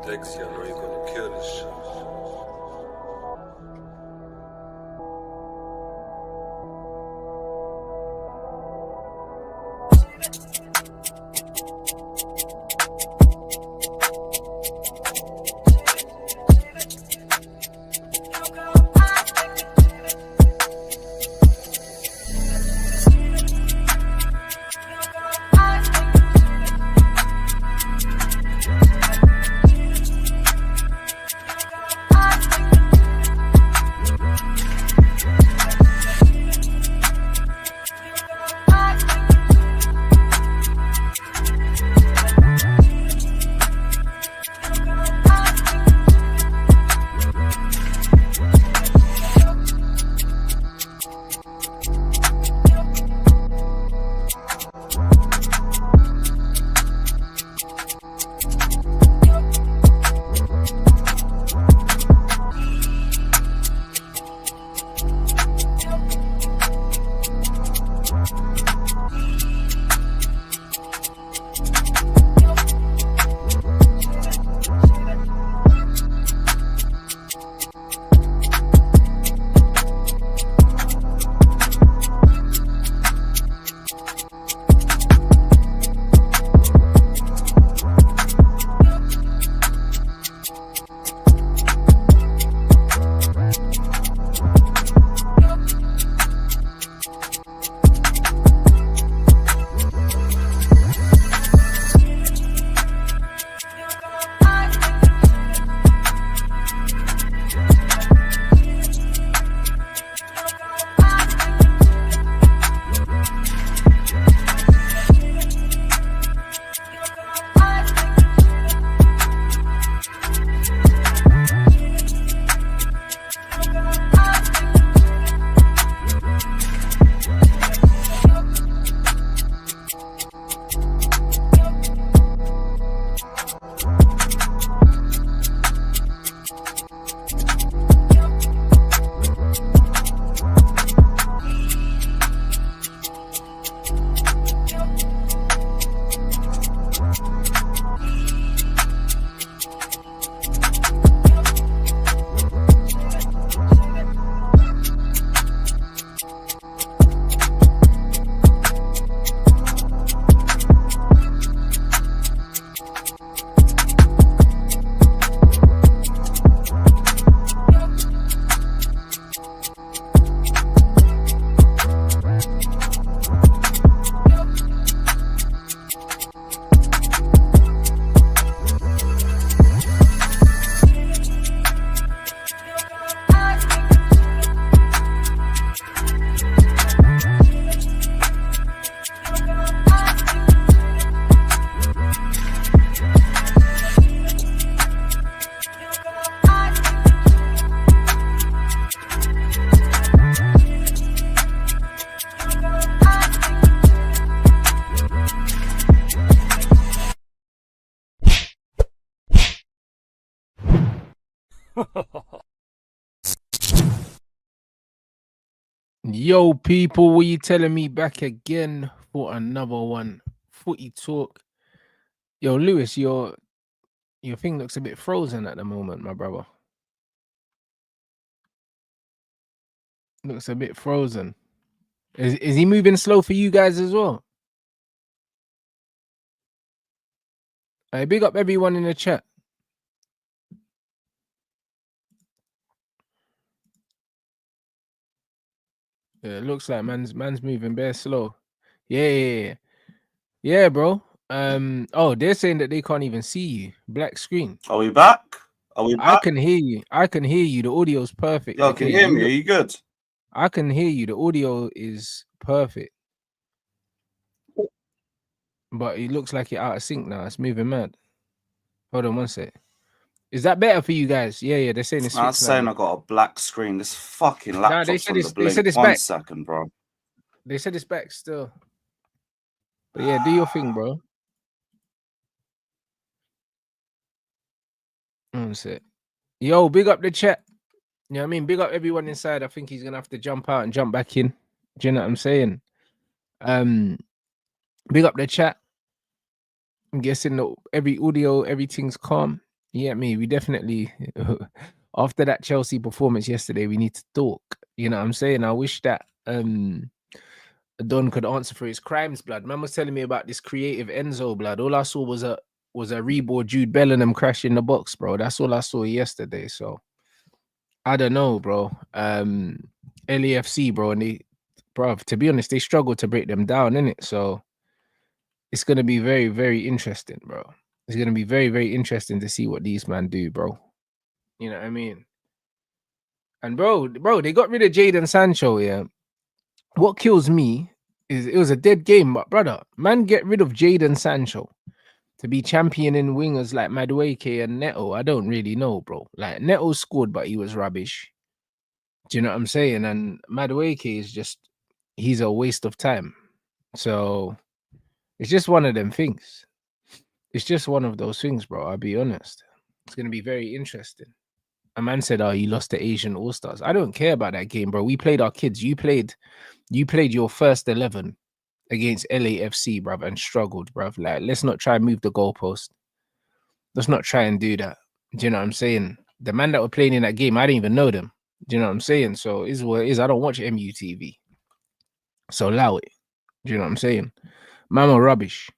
Dexy, I know you're gonna kill this shit. Yo, people, what you telling me? Back again for another one. Footy talk. Yo, Lewis, your thing looks a bit frozen at the moment, my brother. Looks a bit frozen. Is he moving slow for you guys as well? Hey, big up everyone in the chat. Yeah, it looks like man's moving bare slow. Yeah, bro. Oh, they're saying that they can't even see you. Black screen. Are we back? I can hear you. The audio's perfect. Yo, can you hear me? Are you good? I can hear you. The audio is perfect. But it looks like you're out of sync now. It's moving mad. Hold on one sec. Is that better for you guys? Yeah. They're saying it's I'm saying I got a black screen. This fucking laptop's on the blink. One back. second, bro. They said it's back still. But yeah, do your thing, bro. One sec. Yo, big up the chat. You know what I mean? Big up everyone inside. I think he's gonna have to jump out and jump back in. Do you know what I'm saying? Big up the chat. I'm guessing that every audio, everything's calm. Yeah, me. We definitely after that Chelsea performance yesterday, we need to talk. You know what I'm saying? I wish that Don could answer for his crimes, blood. Man was telling me about this creative Enzo, blood. All I saw was a reboard Jude Bellingham crash in the box, bro. That's all I saw yesterday. So I don't know, bro. LAFC, bro, and to be honest, they struggled to break them down, innit? So it's gonna be very, very interesting, bro. It's gonna be very, very interesting to see what these man do, bro. You know what I mean? And bro, they got rid of Jadon Sancho, yeah. What kills me is it was a dead game, but brother, man, get rid of Jadon Sancho to be championing wingers like Madueke and Neto. I don't really know, bro. Like Neto scored, but he was rubbish. Do you know what I'm saying? And Madueke is he's a waste of time. So it's just one of them things. It's just one of those things, bro. I'll be honest. It's gonna be very interesting. A man said, "Oh, you lost to Asian All Stars." I don't care about that game, bro. We played our kids. You played your first 11 against LAFC, bruv, and struggled, bruv. Like, let's not try and move the goalpost. Let's not try and do that. Do you know what I'm saying? The man that were playing in that game, I didn't even know them. Do you know what I'm saying? So is what it is. I don't watch MUTV. So allow it. Do you know what I'm saying? Man were rubbish.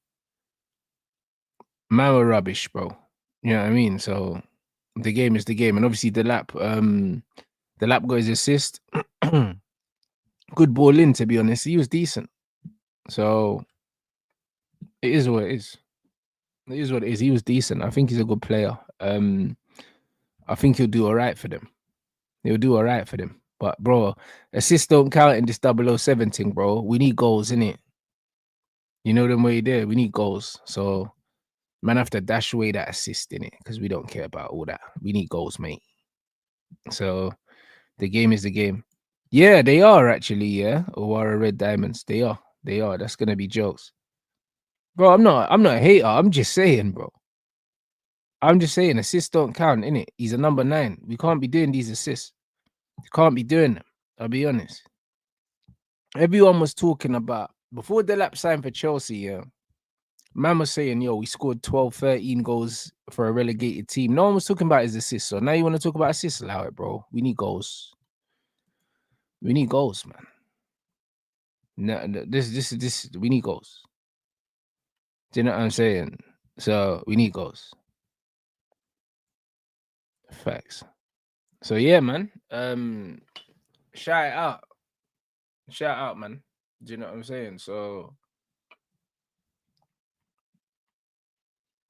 Man were rubbish, bro. You know what I mean? So the game is the game. And obviously the lap got his assist. Good ball in, to be honest. He was decent. So it is what it is. It is what it is. He was decent. I think he's a good player. I think he'll do all right for them. He'll do all right for them. But bro, assists don't count in this 007 thing, bro. We need goals, innit? You know them way there. We need goals. So man have to dash away that assist in it because we don't care about all that. We need goals, mate. So the game is the game. Yeah, they are actually, yeah. Owara Red Diamonds. They are. They are. That's gonna be jokes. Bro, I'm not a hater. I'm just saying, bro. I'm just saying assists don't count, innit? He's a number 9. We can't be doing these assists. You can't be doing them. I'll be honest. Everyone was talking about before Delap signed for Chelsea, yeah. Man was saying, yo, we scored 12, 13 goals for a relegated team. No one was talking about his assists. So now you want to talk about assists? Allow it, bro. We need goals. We need goals, man. No, this we need goals. Do you know what I'm saying? So we need goals. Facts. So yeah, man. Shout out. Shout out, man. Do you know what I'm saying? So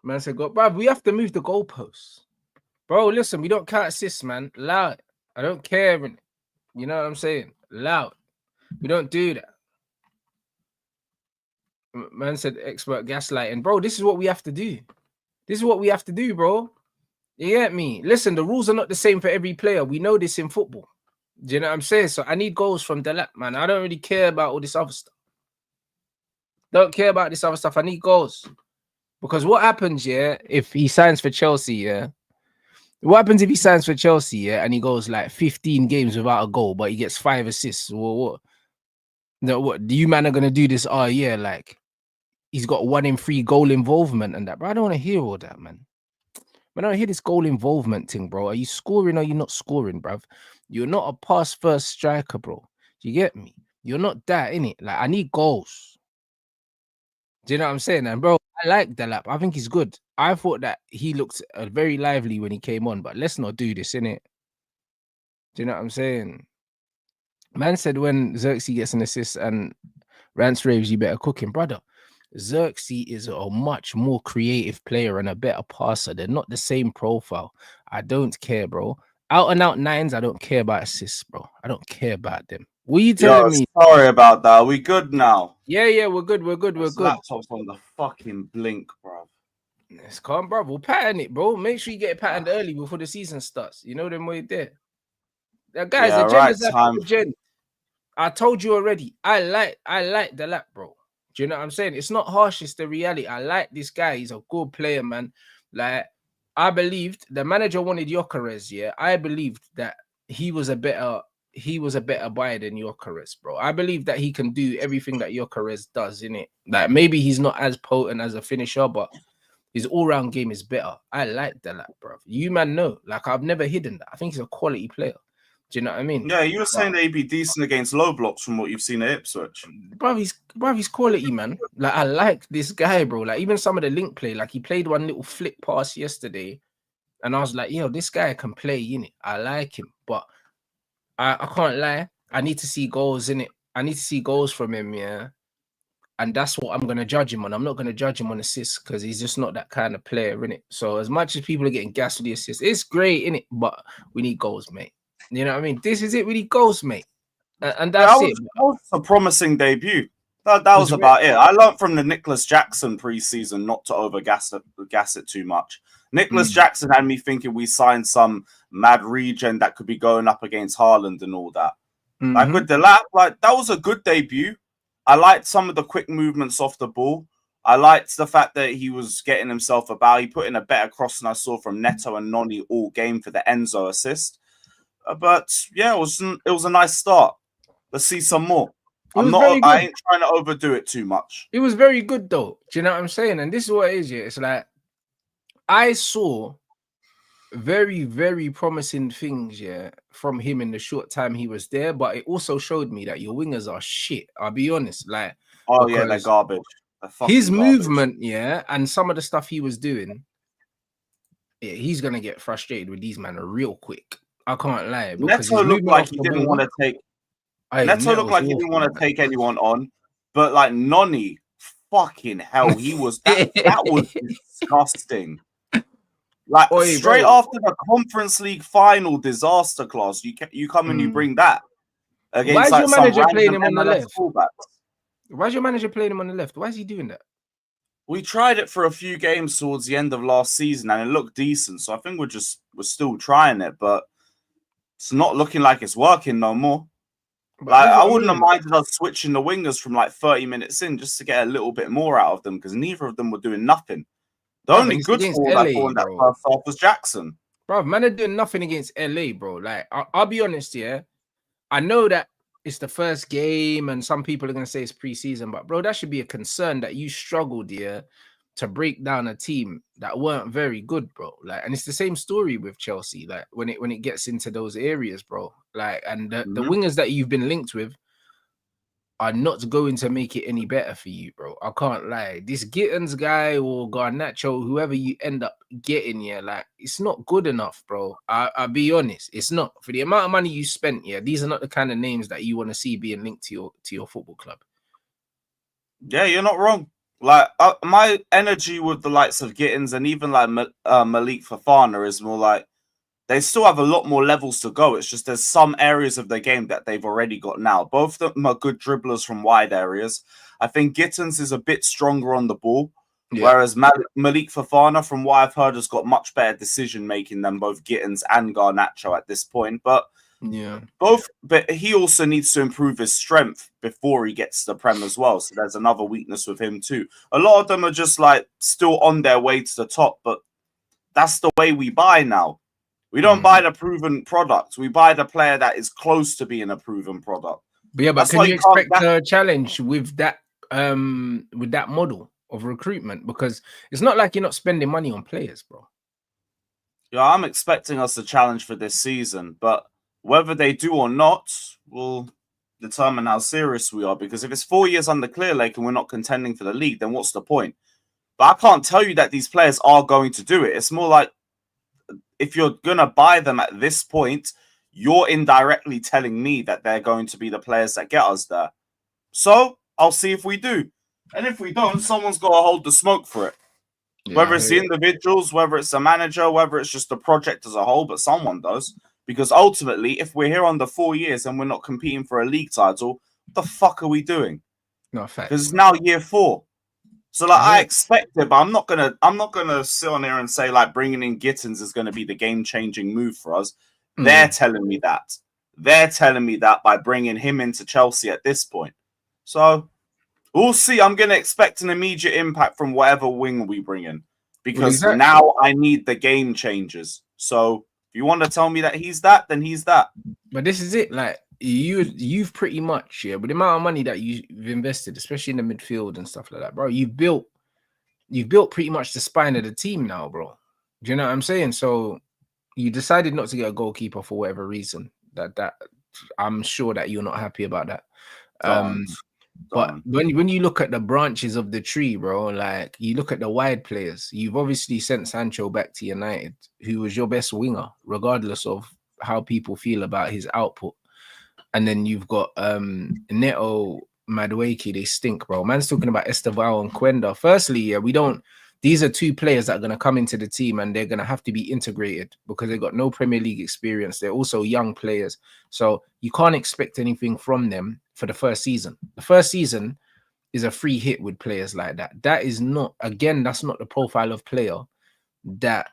man said, "Go, bro. We have to move the goalposts, bro. Listen, we don't count assists, man. Allow it. I don't care. You know what I'm saying? Allow it. We don't do that." Man said, "Expert gaslighting, bro. This is what we have to do. This is what we have to do, bro. You get me? Listen, the rules are not the same for every player. We know this in football. Do you know what I'm saying? So I need goals from Delap, man. I don't really care about all this other stuff. Don't care about this other stuff. I need goals. Because what happens, yeah, if he signs for Chelsea, yeah? What happens if he signs for Chelsea, yeah, and he goes like 15 games without a goal, but he gets 5 assists? Well, what? No, what? You man are gonna do this? Oh yeah, like he's got 1 in 3 goal involvement and that. But I don't want to hear all that, man. Man, I don't hear this goal involvement thing, bro. Are you scoring or are you not scoring, bruv? You're not a pass first striker, bro. Do you get me? You're not that, innit? Like, I need goals. Do you know what I'm saying? And bro, I like Delap. I think he's good. I thought that he looked very lively when he came on, but let's not do this, innit? Do you know what I'm saying? Man said when Xerxes gets an assist and Rants raves, you better cook him, brother. Xerxes is a much more creative player and a better passer. They're not the same profile. I don't care, bro. Out and out 9s, I don't care about assists, bro. I don't care about them. What are you telling me? Sorry about that. Are we good now? Yeah, we're good. We're good. Laptop's on the fucking blink, bro. It's calm, bro. We'll pattern it, bro. Make sure you get it patterned early before the season starts. You know them way there. Now, guys, Yeah, agenda's right, after agenda. I told you already. I like the lap, bro. Do you know what I'm saying? It's not harsh, it's the reality. I like this guy. He's a good player, man. Like, I believed the manager wanted Gyökeres, yeah. I believed that he was a better buyer than Gyökeres, bro. I believe that he can do everything that Gyökeres does, innit? Like, maybe he's not as potent as a finisher, but His all-round game is better. I like that, bro. You man know, like I've never hidden that. I think he's a quality player. Do you know what I mean? Yeah, you were saying that he'd be decent against low blocks from what you've seen at Ipswich. Bro, he's quality, man. Like I like this guy, bro. Like even some of the link play, like he played one little flick pass yesterday, and I was like, yo, this guy can play, innit? I like him, but I can't lie. I need to see goals in it. I need to see goals from him, yeah. And that's what I'm gonna judge him on. I'm not gonna judge him on assists because he's just not that kind of player, innit? So as much as people are getting gassed with the assists, it's great, innit? But we need goals, mate. You know what I mean? This is it. We need goals, mate. And that's it. That was a promising debut. That was about it. I learned from the Nicholas Jackson preseason not to gas it too much. Nicholas Jackson had me thinking we signed some mad regen that could be going up against Haaland and all that. Like with the lap, like that was a good debut. I liked some of the quick movements off the ball. I liked the fact that he was getting himself about. He put in a better cross than I saw from Neto and Noni all game for the Enzo assist. But yeah, it was a nice start. Let's see some more. I ain't trying to overdo it too much. It was very good though. Do you know what I'm saying? And this is what it is, yeah. It's like I saw very, very promising things, yeah, from him in the short time he was there. But it also showed me that your wingers are shit. I'll be honest. Like, oh yeah, they're garbage. His movement, yeah, and some of the stuff he was doing, yeah, he's gonna get frustrated with these men real quick. I can't lie. Neto looked like he didn't want to take. Neto looked like he didn't want to take anyone on, but like Noni, fucking hell, he was that was disgusting. Like straight after the Conference League final disaster class, you come and you bring that against. Why is your manager playing him on the left? Why is your manager playing him on the left? Why is he doing that? We tried it for a few games towards the end of last season, and it looked decent. So I think we're still trying it, but it's not looking like it's working no more. Like I wouldn't have minded us switching the wingers from like 30 minutes in just to get a little bit more out of them because neither of them were doing nothing. The only good forward in that first half was Jackson. Bro, man are doing nothing against LA, bro. Like, I'll be honest, yeah. I know that it's the first game and some people are going to say it's preseason, but bro, that should be a concern that you struggled, yeah, to break down a team that weren't very good, bro. Like, and it's the same story with Chelsea. Like, when it gets into those areas, bro. Like, and the wingers that you've been linked with are not going to make it any better for you, bro. I can't lie. This Gittins guy or Garnacho, whoever you end up getting, yeah, like it's not good enough, bro. I'll be honest, it's not. For the amount of money you spent, yeah, these are not the kind of names that you want to see being linked to your football club. Yeah, you're not wrong. Like my energy with the likes of Gittins and even like Malik Fofana is more like they still have a lot more levels to go. It's just there's some areas of their game that they've already got now. Both of them are good dribblers from wide areas. I think Gittins is a bit stronger on the ball, whereas Malik Fofana, from what I've heard, has got much better decision-making than both Gittins and Garnacho at this point. But but he also needs to improve his strength before he gets to the Prem as well. So there's another weakness with him too. A lot of them are just like still on their way to the top, but that's the way we buy now. We don't buy the proven product. We buy the player that is close to being a proven product. But yeah, but can you expect a challenge with that model of recruitment? Because it's not like you're not spending money on players, bro. Yeah, I'm expecting us to challenge for this season, but whether they do or not will determine how serious we are. Because if it's 4 years under Clear Lake and we're not contending for the league, then what's the point? But I can't tell you that these players are going to do it. It's more like, if you're going to buy them at this point, you're indirectly telling me that they're going to be the players that get us there. So I'll see if we do. And if we don't, someone's got to hold the smoke for it. Yeah, whether it's the individuals, whether it's the manager, whether it's just the project as a whole, but someone does. Because ultimately, if we're here under 4 years and we're not competing for a league title, what the fuck are we doing? No fact. Because it's now year 4. So like I expect it, but I'm not gonna sit on here and say like bringing in Gittins is gonna be the game-changing move for us. They're telling me that. They're telling me that by bringing him into Chelsea at this point. So we'll see. I'm gonna expect an immediate impact from whatever wing we bring in because now I need the game changers. So if you want to tell me that he's that, then he's that. But this is it, like. You've pretty much, with the amount of money that you've invested, especially in the midfield and stuff like that, bro, you've built you've built pretty much the spine of the team now, bro. Do you know what I'm saying? So you decided not to get a goalkeeper for whatever reason. That I'm sure that you're not happy about that. But when you look at the branches of the tree, bro, like you look at the wide players, you've obviously sent Sancho back to United, who was your best winger, regardless of how people feel about his output. And then you've got Neto, Madueke, they stink, bro. Man's talking about Esteval and Quenda. Firstly, yeah, these are two players that are going to come into the team and they're going to have to be integrated because they got no Premier League experience. They're also young players. So you can't expect anything from them for the first season. The first season is a free hit with players like that. That is not, again, that's not the profile of player that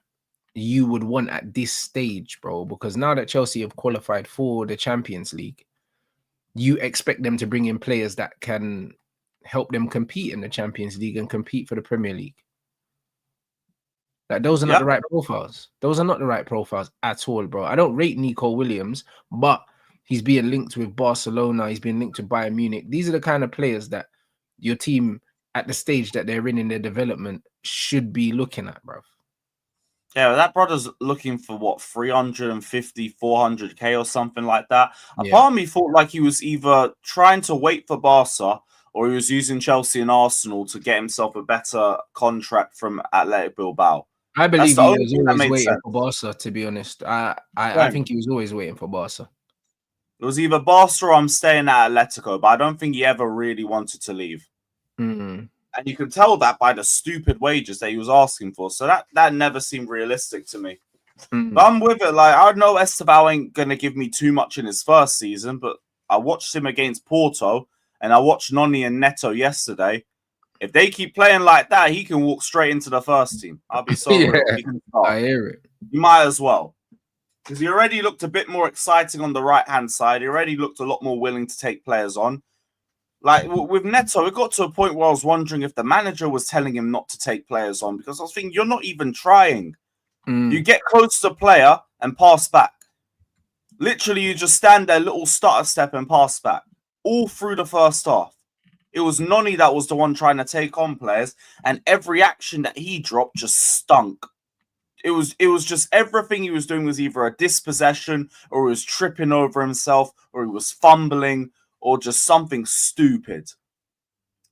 you would want at this stage, bro, because now that Chelsea have qualified for the Champions League, you expect them to bring in players that can help them compete in the Champions League and compete for the Premier League. Like, those are not the right profiles. Those are not the right profiles at all, bro. I don't rate Nico Williams, but he's being linked with Barcelona. He's been linked to Bayern Munich. These are the kind of players that your team at the stage that they're in their development should be looking at, bro. Yeah, that brother's looking for what, 350, 400k or something like that. A part of me thought like he was either trying to wait for Barca or he was using Chelsea and Arsenal to get himself a better contract from Athletic Bilbao. I believe he was always waiting for Barca, to be honest. I think he was always waiting for Barca. It was either Barca or I'm staying at Atletico, but I don't think he ever really wanted to leave. And you can tell that by the stupid wages that he was asking for. So that never seemed realistic to me. But I'm with it. Like, I know Esteval ain't going to give me too much in his first season, but I watched him against Porto and I watched Noni and Neto yesterday. If they keep playing like that, he can walk straight into the first team. I'll be so real. He can start. I hear it. You might as well. Because he already looked a bit more exciting on the right-hand side. He already looked a lot more willing to take players on. Like, with Neto, it got to a point where I was wondering if the manager was telling him not to take players on, because I was thinking, you're not even trying. You get close to the player and pass back. Literally, you just stand there, little stutter step and pass back. All through the first half. It was Noni that was the one trying to take on players, and every action that he dropped just stunk. It was just everything he was doing was either a dispossession, or he was tripping over himself, or he was fumbling, or just something stupid.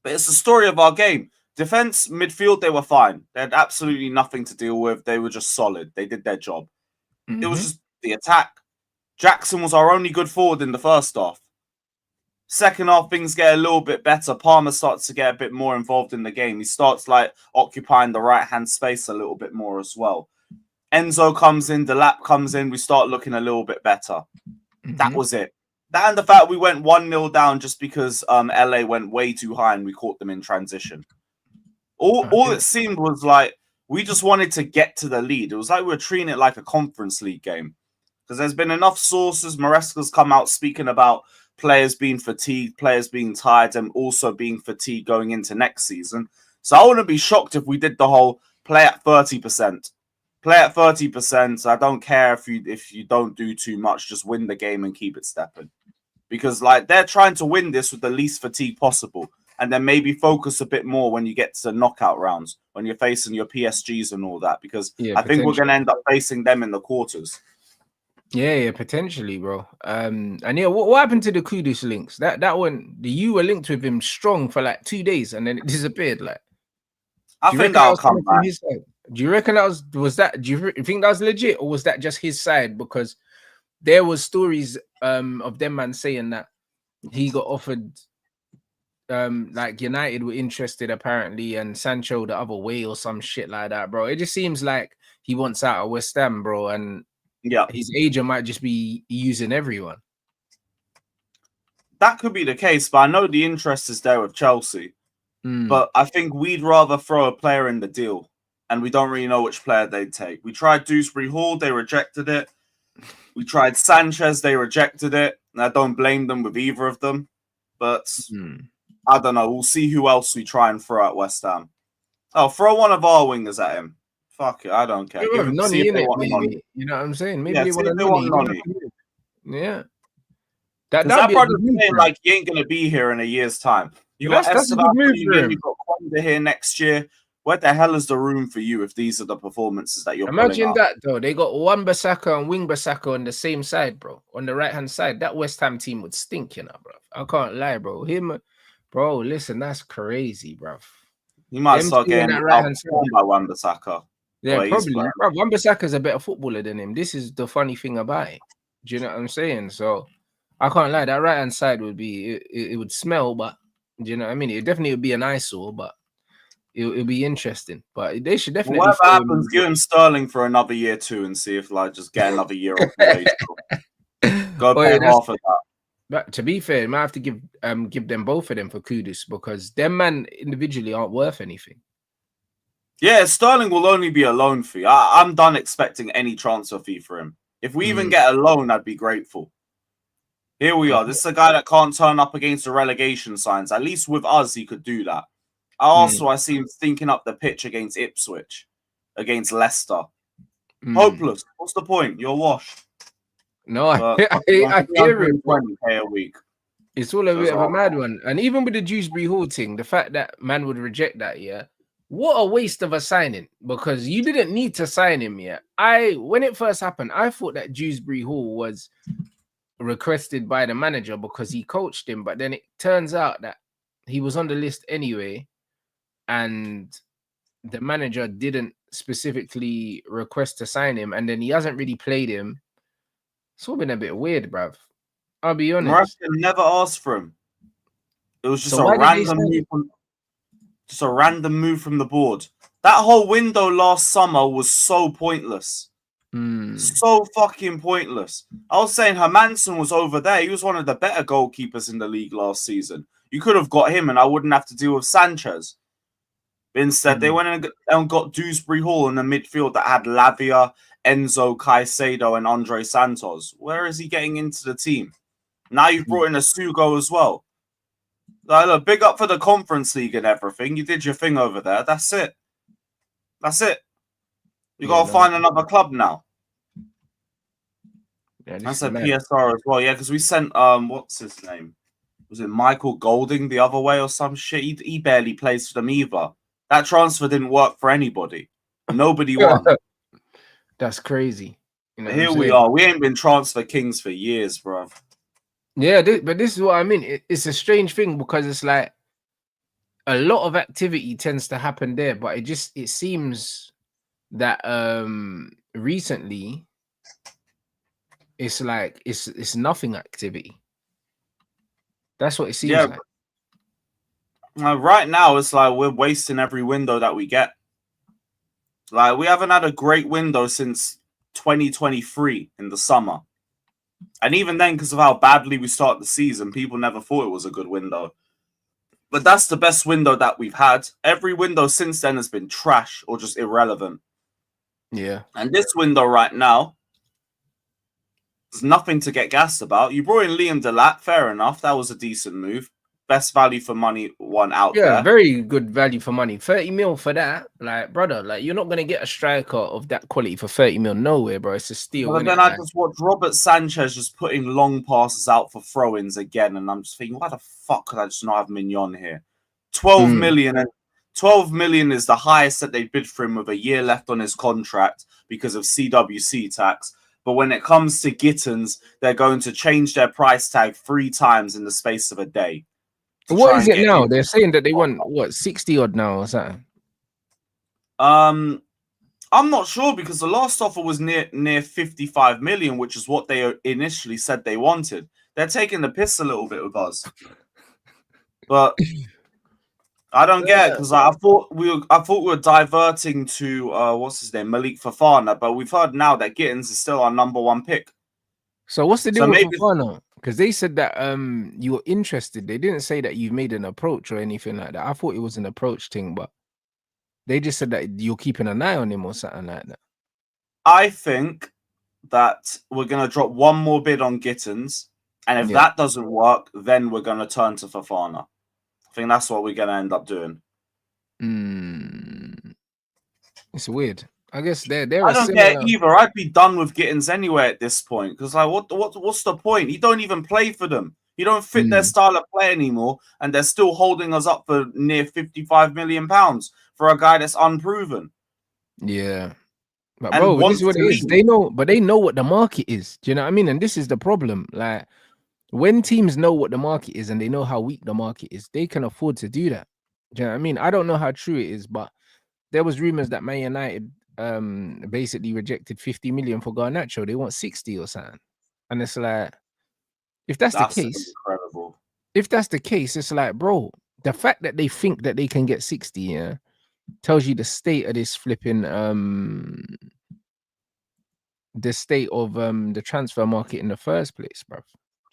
But it's the story of our game. Defense, midfield, they were fine. They had absolutely nothing to deal with. They were just solid. They did their job. It was just the attack. Jackson was our only good forward in the first half. Second half, things get a little bit better. Palmer starts to get a bit more involved in the game. He starts like occupying the right-hand space a little bit more as well. Enzo comes in, Delap comes in. We start looking a little bit better. That was it. That and the fact we went 1-0 down just because LA went way too high and we caught them in transition. All it seemed was like we just wanted to get to the lead. It was like we were treating it like a Conference League game. Because there's been enough sources. Maresca's come out speaking about players being fatigued, players being tired, and also being fatigued going into next season. So I wouldn't be shocked if we did the whole play at 30%. Play at 30%. I don't care if you don't do too much. Just win the game and keep it stepping. Because like they're trying to win this with the least fatigue possible. And then maybe focus a bit more when you get to the knockout rounds, when you're facing your PSGs and all that. Because I think we're going to end up facing them in the quarters. Yeah, potentially, bro. And yeah, what happened to the Kudus links? That one, you were linked with him strong for like 2 days, and then it disappeared. Like, I think that'll come back. Do you reckon that was that? Do you think that was legit, or was that just his side? Because there was stories of them man saying that he got offered, like United were interested apparently, and Sancho the other way or some shit like that, bro. It just seems like he wants out of West Ham, bro, and his agent might just be using everyone. That could be the case, but I know the interest is there with Chelsea. But I think we'd rather throw a player in the deal, and we don't really know which player they'd take. We tried Dewsbury Hall, they rejected it. We tried Sanchez, they rejected it. And I don't blame them with either of them. But I don't know. We'll see who else we try and throw at West Ham. Oh, throw one of our wingers at him. Fuck it, I don't care. You know what I'm saying? Maybe they want Noni. Yeah. That brother's saying like he ain't gonna be here in a year's time. You got Esteban, you got Quanda here next year. Where the hell is the room for you if these are the performances that you're Imagine pulling up? that though. They got Wan-Bissaka and Wing-Bissaka on the same side, bro. On the right-hand side. That West Ham team would stink, you know, bro. I can't lie, bro. Bro, listen, that's crazy, bro. You might Them start two on getting that right-hand side. outperformed by Wan-Bissaka. Yeah, He's probably. playing. Bro, Wan-Bissaka's a better footballer than him. This is the funny thing about it. Do you know what I'm saying? So I can't lie. That right-hand side would be it would smell, but do you know what I mean? It definitely would be an eyesore, but it'll be interesting. But they should definitely Whatever throw happens, him. give him Sterling for another year too, and see if like just get another year off the wage bill. Go Oh, pay yeah, half of that. But to be fair, you might have to give them both of them for kudos because them man individually aren't worth anything. Yeah, Sterling will only be a loan fee. I'm done expecting any transfer fee for him. If we even get a loan, I'd be grateful. Here we are. This is a guy that can't turn up against the relegation signs. At least with us, he could do that. I see him thinking up the pitch against Ipswich, against Leicester. Hopeless. What's the point? You're washed. No, I hear it. 20K a week. It's all a bit of a mad one. And even with the Dewsbury Hall thing, the fact that man would reject that, yeah, what a waste of a signing because you didn't need to sign him yet. When it first happened, I thought that Dewsbury Hall was requested by the manager because he coached him, but then it turns out that he was on the list anyway, and the manager didn't specifically request to sign him, and then he hasn't really played him. It's all been a bit weird, bruv. I'll be honest. Morata never asked for him. It was just a random move from the board. That whole window last summer was so pointless. So fucking pointless. I was saying Hermansen was over there. He was one of the better goalkeepers in the league last season. You could have got him and I wouldn't have to deal with Sanchez. But instead, they went and got Dewsbury Hall in the midfield that had Lavia, Enzo, Caicedo, and Andre Santos. Where is he getting into the team? Now you've brought in a Sugo as well. Like, look, big up for the Conference League and everything. You did your thing over there. That's it. That's it. You got to find another club now. Yeah, that's a PSR as well. Yeah, because we sent, what's his name? Was it Michael Golding the other way or some shit? He barely plays for them either. That transfer didn't work for anybody. Nobody won. That's crazy. You know here we are. We ain't been transfer kings for years, bro. Yeah, but this is what I mean. It's a strange thing because it's like a lot of activity tends to happen there, but it seems that recently it's like it's nothing activity. That's what it seems like. Right now, it's like we're wasting every window that we get. Like, we haven't had a great window since 2023 in the summer. And even then, because of how badly we started the season, people never thought it was a good window. But that's the best window that we've had. Every window since then has been trash or just irrelevant. Yeah. And this window right now, there's nothing to get gassed about. You brought in Liam Delat, fair enough. That was a decent move. Best value for money one out there. Yeah, very good value for money. 30 mil for that. Like, brother, like you're not going to get a striker of that quality for 30 mil nowhere, bro. It's a steal. But then I just watched Robert Sanchez just putting long passes out for throw-ins again. And I'm just thinking, why the fuck could I just not have Mignon here? 12 million. And 12 million is the highest that they bid for him with a year left on his contract because of CWC tax. But when it comes to Gittins, they're going to change their price tag 3 times in the space of a day. What is it now? They're saying that they want, what, 60 odd now or something? I'm not sure because the last offer was near 55 million, which is what they initially said they wanted. They're taking the piss a little bit with us. But I don't get it because I thought we were diverting to what's his name, Malik Fofana, but we've heard now that Gittins is still our #1 pick. So what's the deal with Fofana? Because they said that you were interested. They didn't say that you've made an approach or anything like that. I thought it was an approach thing, but they just said that you're keeping an eye on him or something like that. I think that we're going to drop one more bid on Gittins, and if that doesn't work, then we're going to turn to Fofana. I think that's what we're going to end up doing. It's weird. I guess they're I don't get it either. I'd be done with Gittins anyway at this point because like, what's the point? He don't even play for them. He don't fit their style of play anymore, and they're still holding us up for near £55 million for a guy that's unproven. Yeah. But And bro, this is wants what to it is. leave. They know what the market is. Do you know what I mean? And this is the problem. Like when teams know what the market is and they know how weak the market is, they can afford to do that. Do you know what I mean? I don't know how true it is, but there was rumors that Man United basically rejected 50 million for Garnacho. They want 60 or something. And it's like, if that's the case, incredible. If that's the case, it's like, bro, the fact that they think that they can get 60, yeah, tells you the state of this flipping the state of the transfer market in the first place, bro.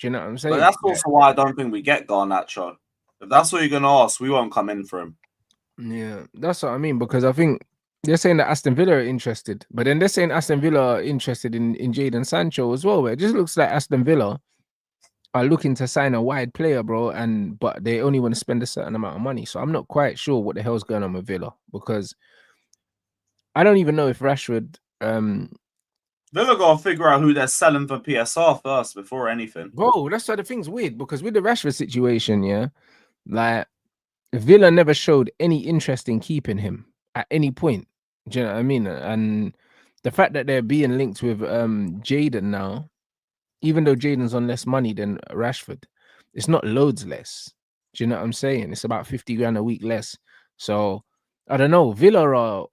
Do you know what I'm saying? But that's also why I don't think we get Garnacho. If that's what you're gonna ask, we won't come in for him. Yeah, that's what I mean, because I think they're saying that Aston Villa are interested, but then they're saying Aston Villa are interested in Jadon Sancho as well. Where it just looks like Aston Villa are looking to sign a wide player, bro, but they only want to spend a certain amount of money. So I'm not quite sure what the hell's going on with Villa, because I don't even know if Rashford Villa gotta figure out who they're selling for PSR first before anything. bro, that's why the thing's weird, because with the Rashford situation, yeah, like Villa never showed any interest in keeping him at any point. Do you know what I mean? And the fact that they're being linked with Jadon now, even though Jadon's on less money than Rashford, it's not loads less. Do you know what I'm saying? It's about 50 grand a week less. So I don't know. Villa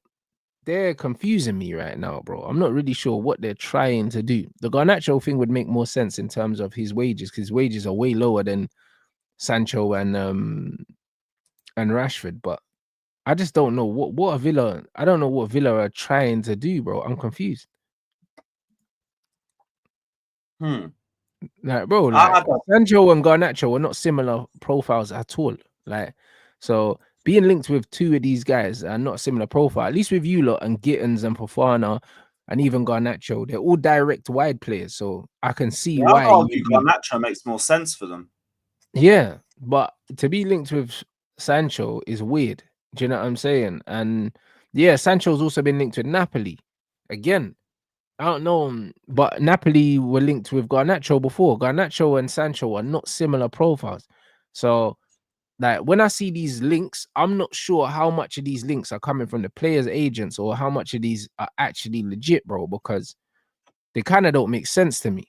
they're confusing me right now, bro. I'm not really sure what they're trying to do. The Garnacho thing would make more sense in terms of his wages, because his wages are way lower than Sancho and Rashford. But I just don't know what Villa. I don't know what Villa are trying to do, bro. I'm confused. Like, bro, like Sancho and Garnacho are not similar profiles at all. Like, so being linked with two of these guys are not similar profile. At least with you lot and Gittins and Fofana and even Garnacho, they're all direct wide players. So I can see why. Garnacho makes more sense for them. Yeah, but to be linked with Sancho is weird. Do you know what I'm saying? And yeah, Sancho's also been linked with Napoli. Again, I don't know, but Napoli were linked with Garnacho before. Garnacho and Sancho are not similar profiles. So, like, when I see these links, I'm not sure how much of these links are coming from the players' agents or how much of these are actually legit, bro, because they kind of don't make sense to me.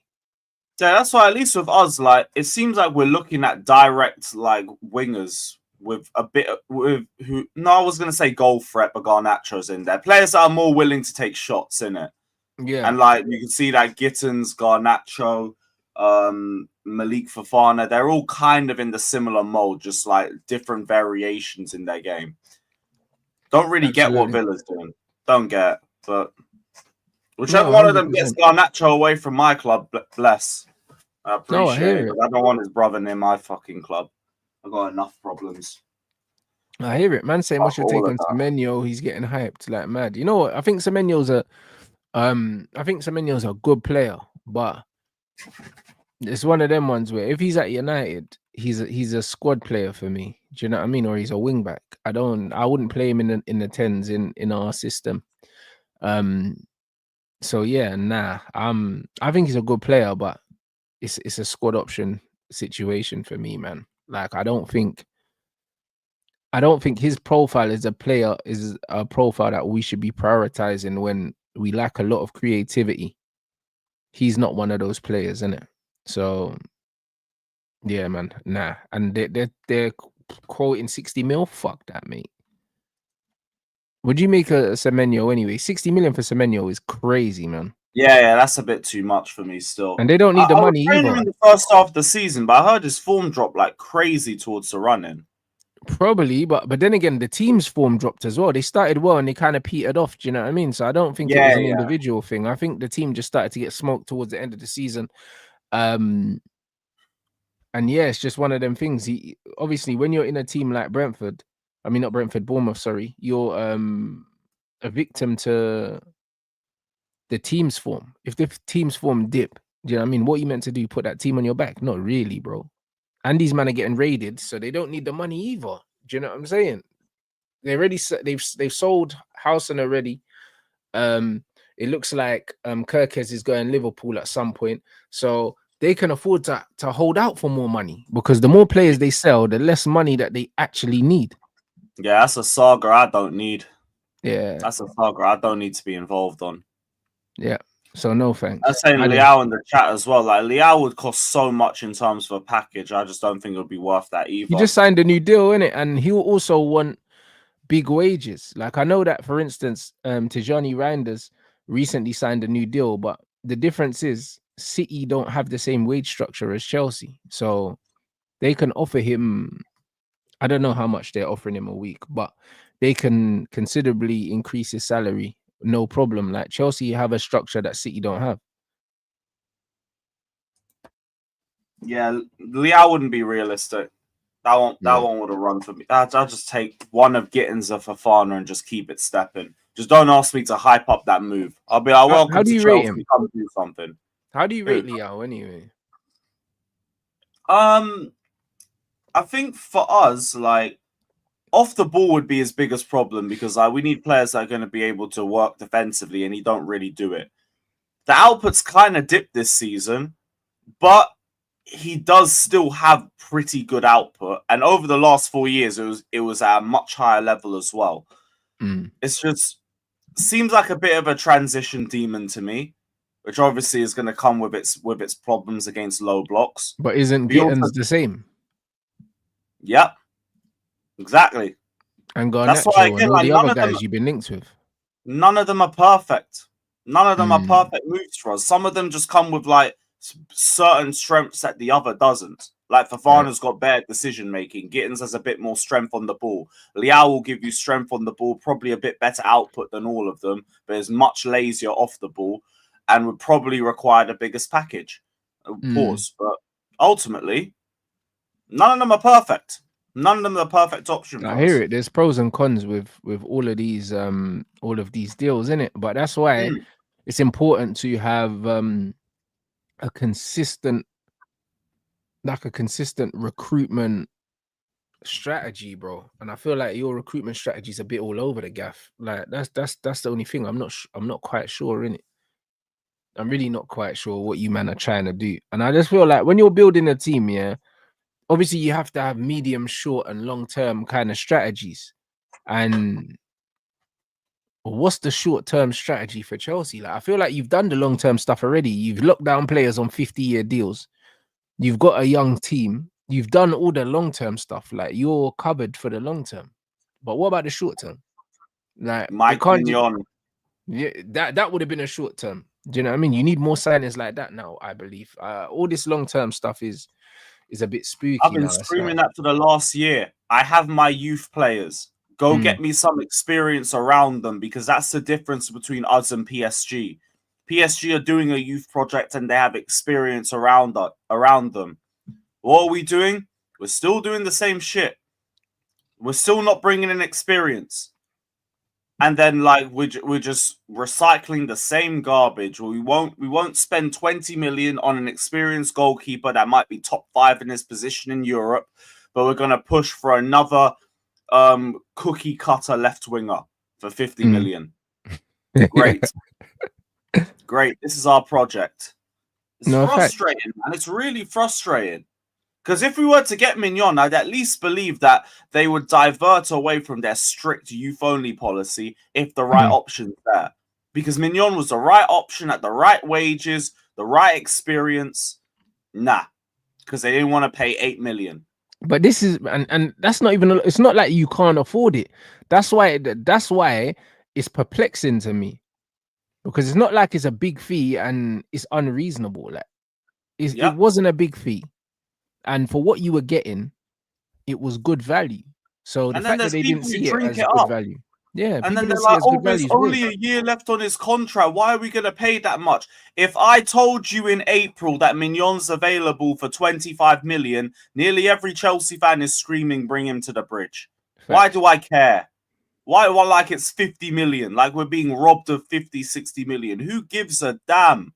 Yeah, that's why at least with us, like, it seems like we're looking at direct, like, wingers with a bit with who. No, I was gonna say goal threat, but Garnacho's in there. Players that are more willing to take shots in it. Yeah, and like you can see that Gittins, Garnacho, Malik Fofana, they're all kind of in the similar mold, just like different variations in their game. Don't really get what Villa's doing. Don't get, but whichever one of them gets Garnacho away from my club, bless. I appreciate it. I don't want his brother near my fucking club. I've got enough problems. I hear it. Man saying what's your take on Semenyo? He's getting hyped like mad. You know what? I think Semenyo's a good player, but it's one of them ones where if he's at United, he's a squad player for me. Do you know what I mean? Or he's a wing back. I wouldn't play him in the tens in our system. So yeah, nah. I think he's a good player, but it's a squad option situation for me, man. Like I don't think his profile is a profile that we should be prioritizing when we lack a lot of creativity. He's not one of those players, isn't it? So yeah, man, nah. And they're quoting 60 mil. Fuck that, mate. Would you make a Semenyo anyway? 60 million for Semenyo is crazy, man. Yeah, that's a bit too much for me still. And they don't need the money either. Him in the first half of the season, but I heard his form dropped like crazy towards the running. Probably, but then again, the team's form dropped as well. They started well and they kind of petered off. Do you know what I mean? So I don't think it was an individual thing. I think the team just started to get smoked towards the end of the season. And yeah, it's just one of them things. Obviously, when you're in a team like Bournemouth, sorry, you're a victim to the team's form. If the team's form dip, do you know what I mean? What are you meant to do? Put that team on your back? Not really, bro. And these men are getting raided, so they don't need the money either. Do you know what I'm saying? They've sold Howson already. It looks like Kirkes is going Liverpool at some point. So they can afford to hold out for more money, because the more players they sell, the less money that they actually need. Yeah, that's a saga I don't need. Yeah, That's a saga I don't need to be involved on. yeah. So no thanks. I'm saying Liao in the chat as well. Like Liao would cost so much in terms of a package. I just don't think it would be worth that either. He just signed a new deal, innit? And he'll also want big wages. Like I know that, for instance, Tijani Reinders recently signed a new deal, but the difference is City don't have the same wage structure as Chelsea. So they can offer him, I don't know how much they're offering him a week, but they can considerably increase his salary, no problem. Like Chelsea have a structure that City don't have. Yeah, Liao wouldn't be realistic. That one would have run for me. I'll just take one of Gittins or Fofana and just keep it stepping. Just don't ask me to hype up that move. I'll be like, welcome how do to you Chelsea. rate him? Come do something. How do you rate Liao anyway? I think for us, like, off the ball would be his biggest problem, because we need players that are going to be able to work defensively, and he don't really do it. The output's kind of dipped this season, but he does still have pretty good output. And over the last 4 years, it was at a much higher level as well. It's just seems like a bit of a transition demon to me, which obviously is going to come with its problems against low blocks. But isn't Gittins the same? Yep. Exactly. And Garnacho and all the other guys you've been linked with. None of them are perfect. None of them are perfect moves for us. Some of them just come with like certain strengths that the other doesn't. Like Fofana's got better decision making. Gittins has a bit more strength on the ball. Liao will give you strength on the ball, probably a bit better output than all of them, but is much lazier off the ball and would probably require the biggest package. Pause. But ultimately, none of them are perfect. None of them are the perfect option. I hear it. There's pros and cons with all of these deals, in it. But that's why it's important to have a consistent recruitment strategy, bro. And I feel like your recruitment strategy is a bit all over the gaff. Like that's the only thing. I'm not quite sure in it. I'm really not quite sure what you man are trying to do. And I just feel like when you're building a team, yeah, obviously you have to have medium, short, and long-term kind of strategies. And what's the short-term strategy for Chelsea? Like I feel like you've done the long-term stuff already. You've locked down players on 50-year deals. You've got a young team. You've done all the long-term stuff. Like you're covered for the long term. But what about the short term? Like Mike Mignon. Yeah, that would have been a short term. Do you know what I mean? You need more signings like that now, I believe. All this long-term stuff is a bit spooky. I've been screaming that for the last year. I have my youth players. Go get me some experience around them, because that's the difference between us and PSG. PSG are doing a youth project and they have experience around them. What are we doing? We're still doing the same shit. We're still not bringing in experience. And then like we're just recycling the same garbage. We won't spend 20 million on an experienced goalkeeper that might be top 5 in his position in Europe, but we're gonna push for another cookie cutter left winger for 50 million. Great. Great. This is our project. It's frustrating, man. It's really frustrating. Because if we were to get Mignon, I'd at least believe that they would divert away from their strict youth-only policy if the right option's there. Because Mignon was the right option at the right wages, the right experience. Nah. Because they didn't want to pay 8 million. But this is and that's not even, it's not like you can't afford it. That's why it's perplexing to me. Because it's not like it's a big fee and it's unreasonable. Like it wasn't a big fee. And for what you were getting, it was good value. So the fact that they didn't see it as good value. Yeah. And then they're like, oh, there's only a year left on his contract. Why are we going to pay that much? If I told you in April that Mignon's available for 25 million, nearly every Chelsea fan is screaming, bring him to the bridge. Fact. Why do I care? Why like it's 50 million? Like we're being robbed of 50, 60 million. Who gives a damn?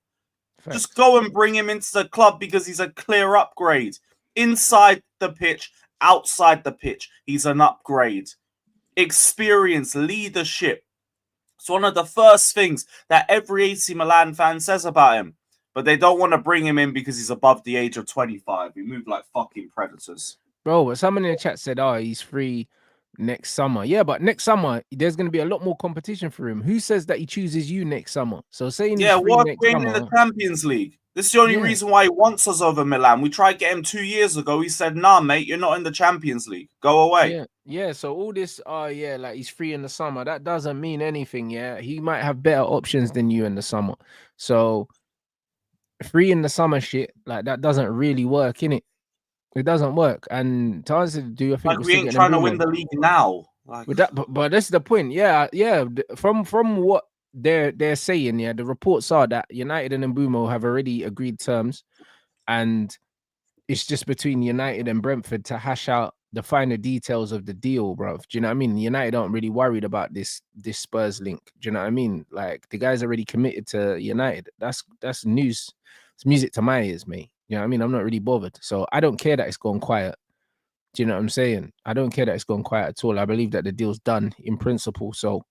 Fact. Just go and bring him into the club because he's a clear upgrade. Inside the pitch, outside the pitch, he's an upgrade. Experience, leadership. It's one of the first things that every AC Milan fan says about him. but they don't want to bring him in because he's above the age of 25. We move like fucking predators. Bro, but someone in the chat said, oh, he's free next summer. Yeah, but next summer, there's going to be a lot more competition for him. Who says that he chooses you next summer? So saying he's free what next if we're summer. in the Champions League? This is the only Yeah. reason why he wants us over Milan. We tried to get him 2 years ago. He said, nah, mate, you're not in the Champions League. Go away. Yeah. So all this, like he's free in the summer. That doesn't mean anything. Yeah, he might have better options than you in the summer. So free in the summer shit, like that doesn't really work, innit? It doesn't work. And to answer, do I think Like, we're we still ain't getting trying to Mbeumo? win the league now. Like, But that's the point. Yeah. From what they're saying, yeah, the reports are that United and Mbeumo have already agreed terms, and it's just between United and Brentford to hash out the finer details of the deal, bro. Do you know what I mean? United aren't really worried about this Spurs link. Do you know what I mean? Like the guy's already committed to United. That's news. It's music to my ears, mate. You know what I mean? I'm not really bothered. So I don't care that it's gone quiet. Do you know what I'm saying? I don't care that it's gone quiet at all. I believe that the deal's done in principle. So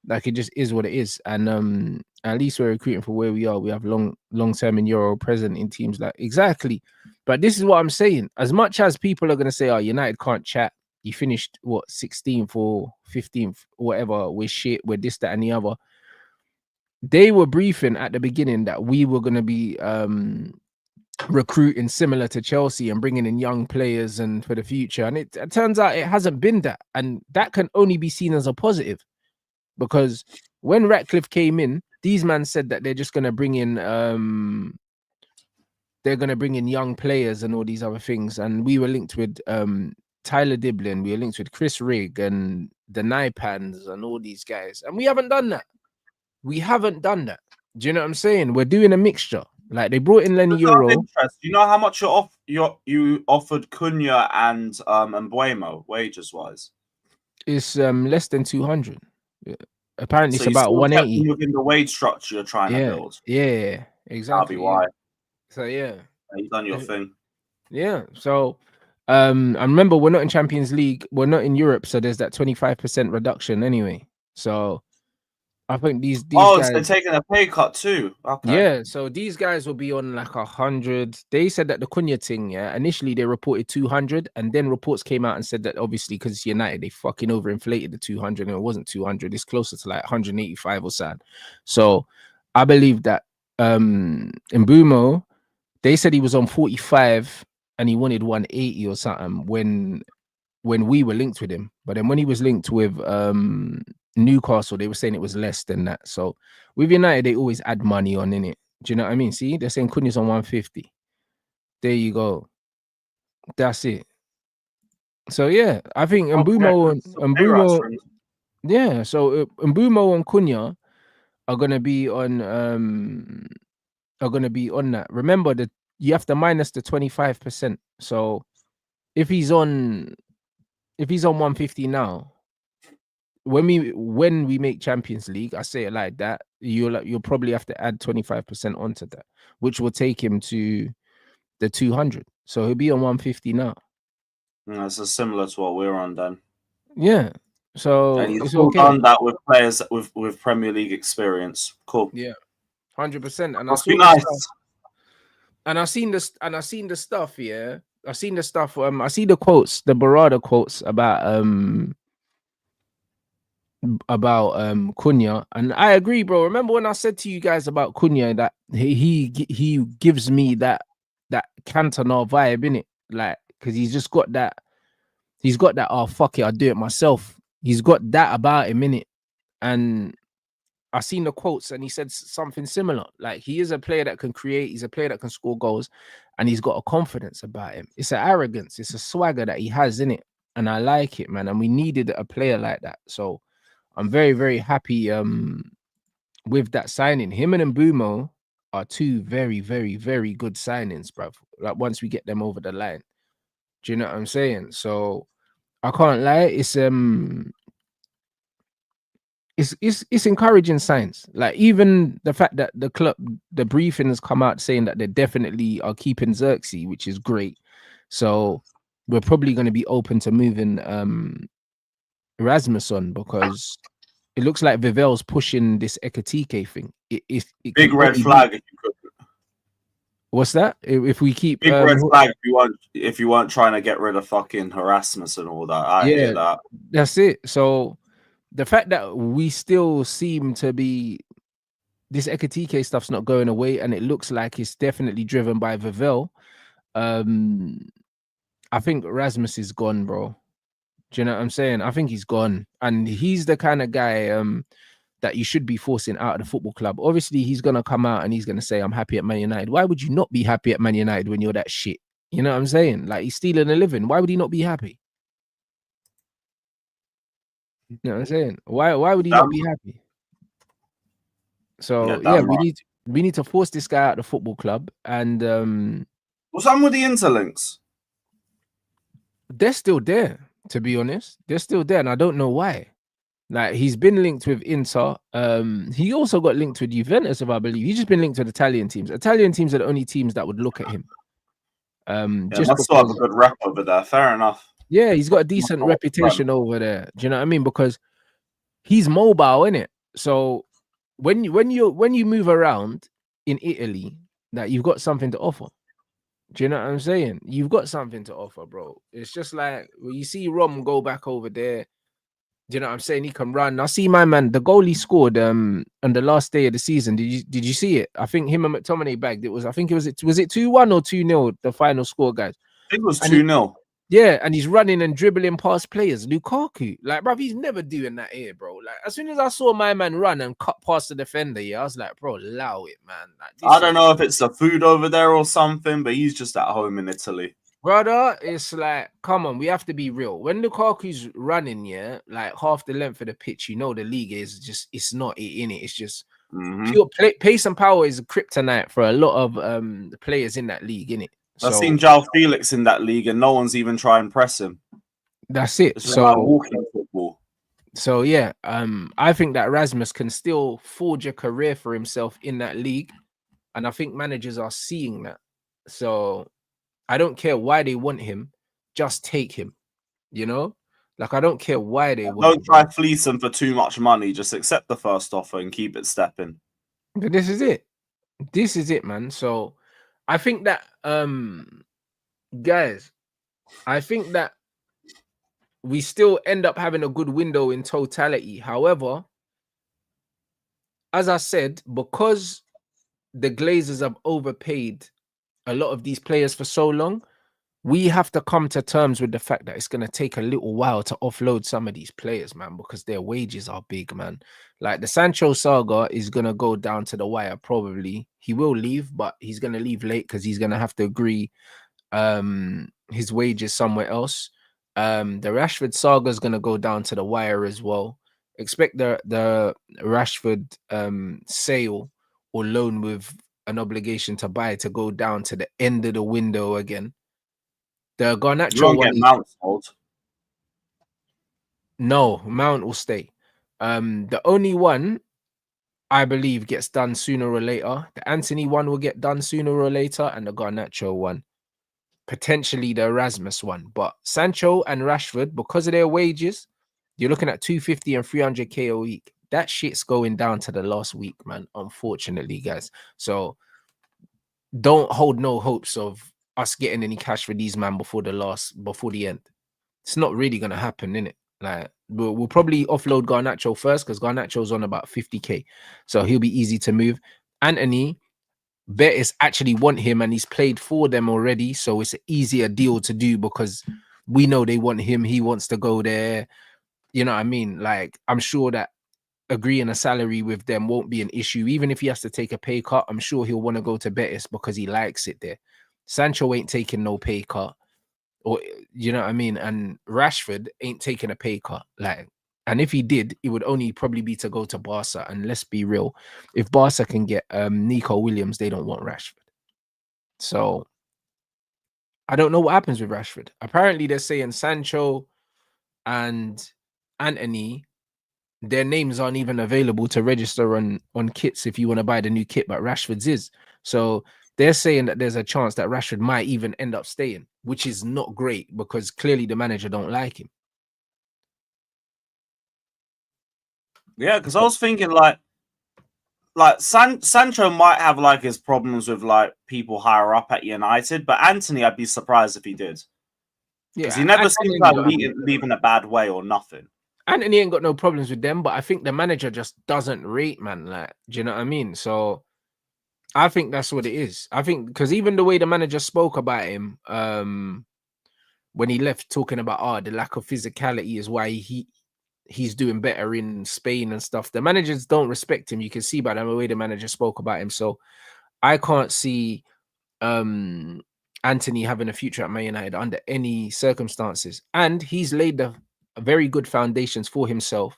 like it just is what it is. And at least we're recruiting for where we are. We have long-term in Euro present in teams like exactly. But this is what I'm saying. As much as people are gonna say, oh, United can't chat, you finished what 16th or 15th, whatever, we're shit, we're this, that, and the other. They were briefing at the beginning that we were gonna be recruiting similar to Chelsea and bringing in young players and for the future. And it turns out it hasn't been that. And that can only be seen as a positive. Because when Ratcliffe came in, these men said that they're just gonna bring in young players and all these other things. And we were linked with Tyler Diblin, we were linked with Chris Rigg and the Naipans and all these guys. And we haven't done that. Do you know what I'm saying? We're doing a mixture. Like they brought in Lenny Euro. Do you know how much you offered Cunha and Mbeumo wages wise? It's less than 200. Apparently, so it's about 180 within the wage structure you're trying to build. Yeah, exactly. That'll be why. So yeah, you've done your thing. Yeah. So I remember we're not in Champions League, we're not in Europe, so there's that 25% reduction anyway. So I think these guys, so they're taking a pay cut too. Okay. Yeah, so these guys will be on like 100. They said that the Cunha thing, yeah, initially they reported 200, and then reports came out and said that obviously because it's United, they fucking overinflated the 200, and it wasn't 200. It's closer to like 185 or something. So I believe that Mbeumo, they said he was on 45 and he wanted 180 or something when we were linked with him. But then when he was linked with Newcastle, they were saying it was less than that. So with United, they always add money on in it. Do you know what I mean? See, they're saying Cunha's on 150. There you go. That's it. So yeah, I think Mbeumo, yeah. So Mbeumo and Cunha are gonna be on that. Remember that you have to minus the 25%. So if he's on 150 now, when we make Champions League, I say it like that, you'll probably have to add 25% onto that, which will take him to the 200. So he'll be on 150 now. That's similar to what we're on then. Yeah. So and he's it's all okay. done that with players with Premier League experience. Cool. Yeah, 100%. And must be nice. And I've seen this, and I've seen the stuff. Yeah, I've seen the stuff. I see the quotes, the Barada quotes about Cunha, and I agree, bro. Remember when I said to you guys about Cunha that he gives me that Cantona vibe in it, like because he's got that oh fuck it, I'll do it myself. He's got that about him in it, and I seen the quotes and he said something similar. Like he is a player that can create, he's a player that can score goals, and he's got a confidence about him. It's an arrogance, it's a swagger that he has in it, and I like it, man. And we needed a player like that, so I'm very, very happy with that signing. Him and Mbeumo are two very, very, very good signings, bro. Like once we get them over the line, do you know what I'm saying? So I can't lie, it's encouraging signs. Like even the fact that the club, the briefing has come out saying that they definitely are keeping Xerxes, which is great. So we're probably going to be open to moving Erasmus on, because it looks like Vivel's pushing this Ekatike thing. It big red flag if you could. What's that? If we keep Big red flag if you weren't trying to get rid of fucking harassment and all that. I hear that. That's it. So the fact that we still seem to be this Ekatike stuff's not going away, and it looks like it's definitely driven by Vavel. I think Rasmus is gone, bro. Do you know what I'm saying? I think he's gone, and he's the kind of guy that you should be forcing out of the football club. Obviously, he's gonna come out and he's gonna say, "I'm happy at Man United." Why would you not be happy at Man United when you're that shit? You know what I'm saying? Like, he's stealing a living. Why would he not be happy? You know what I'm saying? Why would he not be happy? So yeah, we need to force this guy out of the football club. And what's up with the interlinks? They're still there, to be honest. They're still there, and I don't know why. Like, he's been linked with Inter. He also got linked with Juventus, if I believe. He's just been linked with Italian teams. Italian teams are the only teams that would look at him. Just must still have a good rep over there. Fair enough. Yeah, he's got a decent reputation over there. Do you know what I mean? Because he's mobile, innit? So when you move around in Italy, that you've got something to offer. Do you know what I'm saying? You've got something to offer, bro. It's just like, well, you see Rom go back over there. Do you know what I'm saying? He can run. I see my man, the goal he scored on the last day of the season. Did you see it? I think him and McTominay bagged it. Was it 2-1 or 2-0, the final score, guys? I think it was 2-0. Yeah, and he's running and dribbling past players. Lukaku, like, bro, he's never doing that here, bro. Like, as soon as I saw my man run and cut past the defender, yeah, I was like, bro, allow it, man. Like, I don't know if it's the food over there or something, but he's just at home in Italy. Brother, it's like, come on, we have to be real. When Lukaku's running, yeah, like half the length of the pitch, you know the league is just, it's not in it. It's just pure pace and power is kryptonite for a lot of the players in that league, innit? I've seen João Felix in that league, and no one's even trying to press him. That's it. It's like walking football. So yeah, I think that Rasmus can still forge a career for himself in that league, and I think managers are seeing that. So I don't care why they want him, just take him. You know, like, I don't care why they want. Don't try to fleece him for too much money. Just accept the first offer and keep it stepping. But this is it. This is it, man. So I think that guys, I think that we still end up having a good window in totality. However, as I said, because the Glazers have overpaid a lot of these players for so long, we have to come to terms with the fact that it's going to take a little while to offload some of these players, man, because their wages are big, man. Like, the Sancho saga is going to go down to the wire, probably. He will leave, but he's going to leave late because he's going to have to agree his wages somewhere else. The Rashford saga is going to go down to the wire as well. Expect the Rashford sale or loan with an obligation to buy to go down to the end of the window again. The Garnacho one, Mount sold. No, Mount will stay. The only one I believe gets done sooner or later. The Anthony one will get done sooner or later, and the Garnacho one, potentially the Erasmus one. But Sancho and Rashford, because of their wages, you're looking at 250 and 300k a week. That shit's going down to the last week, man. Unfortunately, guys. So don't hold no hopes of us getting any cash for these man before the end. It's not really gonna happen, innit? Like, we'll probably offload Garnacho first because Garnacho's on about 50k, so he'll be easy to move. Anthony, Betis actually want him, and he's played for them already, so it's an easier deal to do because we know they want him. He wants to go there. You know what I mean? Like, I'm sure that agreeing a salary with them won't be an issue. Even if he has to take a pay cut, I'm sure he'll want to go to Betis because he likes it there. Sancho ain't taking no pay cut, or, you know what I mean? And Rashford ain't taking a pay cut. Like, and if he did, it would only probably be to go to Barca. And let's be real, if Barca can get Nico Williams, they don't want Rashford. So I don't know what happens with Rashford. Apparently they're saying Sancho and Anthony, their names aren't even available to register on kits if you want to buy the new kit, but Rashford's is. So they're saying that there's a chance that Rashford might even end up staying, which is not great because clearly the manager don't like him. Yeah, because I was thinking, like, like Sancho might have like his problems with like people higher up at United, but Anthony, I'd be surprised if he did because he Yeah, never and seems Anthony like got leave in a bad way or nothing. Anthony ain't got no problems with them, but I think the manager just doesn't rate, man. Like, do you know what I mean? So I think that's what it is. I think because even the way the manager spoke about him, when he left, talking about the lack of physicality is why he's doing better in Spain and stuff. The managers don't respect him. You can see by the way the manager spoke about him. So I can't see Anthony having a future at Man United under any circumstances. And he's laid the very good foundations for himself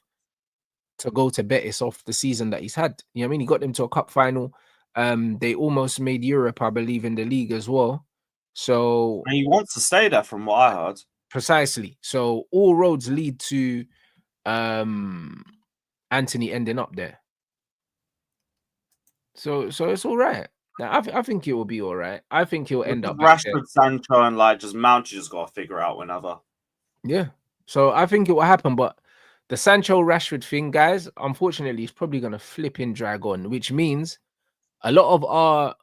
to go to Betis off the season that he's had. You know what I mean? He got them to a cup final. They almost made Europe, I believe, in the league as well. So And he wants to stay there, from what I heard. precisely. So all roads lead to Anthony ending up there. So it's all right. Now, I think it will be all right. I think he'll end up back there. Rashford, Sancho, and like just Mount, you just got to figure out whenever. Yeah. So I think it will happen, but the Sancho Rashford thing, guys, unfortunately, is probably going to flip in drag on, which means a lot of our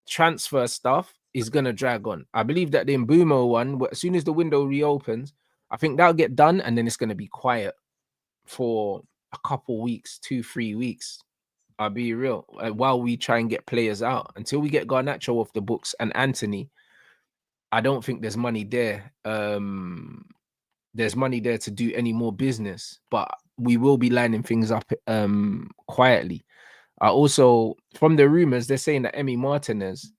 transfer stuff is going to drag on. I believe that the Mbumo one, as soon as the window reopens, I think that'll get done, and then it's going to be quiet for a couple weeks, 2-3 weeks. I'll be real. While we try and get players out, until we get Garnacho off the books and Anthony, I don't think there's money there. There's money there to do any more business, but we will be lining things up quietly. Also, from the rumors, they're saying that Emi Martinez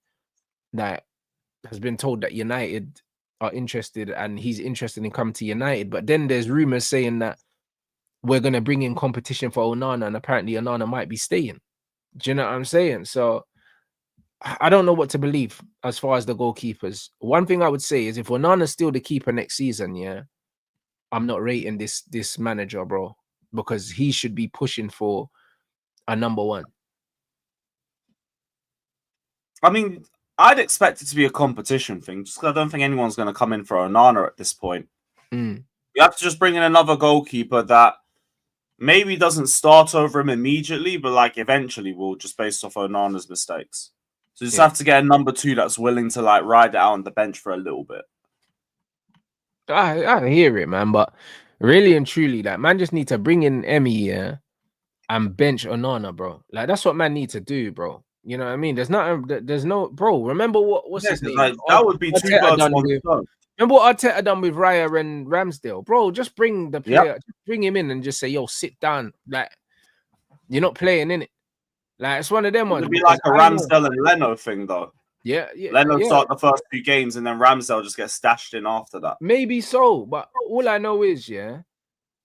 that has been told that United are interested and he's interested in coming to United. But then there's rumors saying that we're going to bring in competition for Onana, and apparently Onana might be staying. Do you know what I'm saying? So I don't know what to believe as far as the goalkeepers. One thing I would say is if Onana's still the keeper next season, yeah, I'm not rating this manager, bro, because he should be pushing for a number one. I mean, I'd expect it to be a competition thing, just 'cause I don't think anyone's going to come in for Onana at this point. You have to just bring in another goalkeeper that maybe doesn't start over him immediately, but like eventually will, just based off Onana's mistakes. So you just have to get a number two that's willing to like ride it out on the bench for a little bit. I hear it, man, but really and truly, that man just need to bring in Emmy, yeah, and bench Onana, bro. Like that's what man need to do, bro. You know what I mean? There's no, bro. Remember what's his name? Like, that would be two birds, one stone. Remember what Arteta done with Raya and Ramsdale, bro? Just bring the player, just bring him in and just say, "Yo, sit down." Like you're not playing in it. Like it's one of them ones. It'd be like a Ramsdale and Leno thing, though. Yeah. Leno start the first 2 games and then Ramsdale just gets stashed in after that. Maybe so, but all I know is, yeah,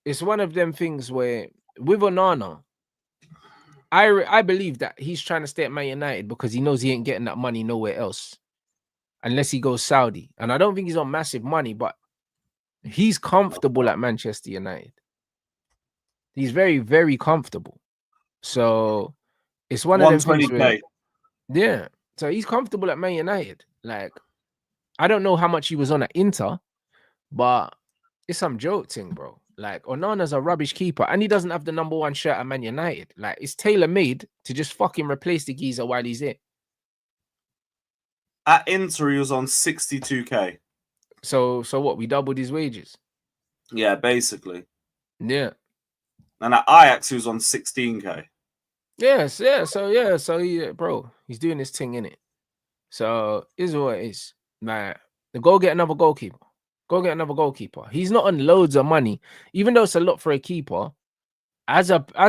it's one of them things where with Onana, I believe that he's trying to stay at Man United because he knows he ain't getting that money nowhere else, unless he goes Saudi. And I don't think he's on massive money, but he's comfortable at Manchester United. He's very, very comfortable. So it's one of them things where, yeah. So he's comfortable at Man United. Like, I don't know how much he was on at Inter, but it's some joke thing, bro. Like, Onana's a rubbish keeper, and he doesn't have the number 1 shirt at Man United. Like, it's tailor-made to just fucking replace the geezer while he's in. At Inter, he was on 62k. So what? We doubled his wages. Yeah, basically. Yeah. And at Ajax, he was on 16k. Yes, yeah. So bro, he's doing his thing in it. So is what it is. Like, go get another goalkeeper. Go get another goalkeeper. He's not on loads of money, even though it's a lot for a keeper. As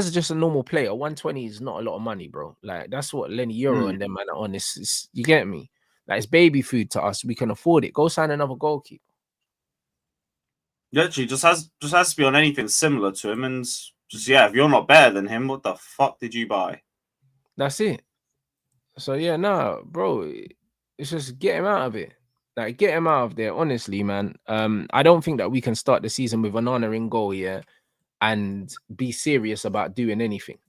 just a normal player, 120 is not a lot of money, bro. Like that's what Lenny Euro and them man are on. It's, you get me? Like it's baby food to us. We can afford it. Go sign another goalkeeper. Literally, just has to be on anything similar to him, and just if you're not better than him, what the fuck did you buy? That's it. So yeah, no, bro, it's just get him out of it. Like get him out of there, honestly, man. I don't think that we can start the season with Onana in goal, yeah, and be serious about doing anything.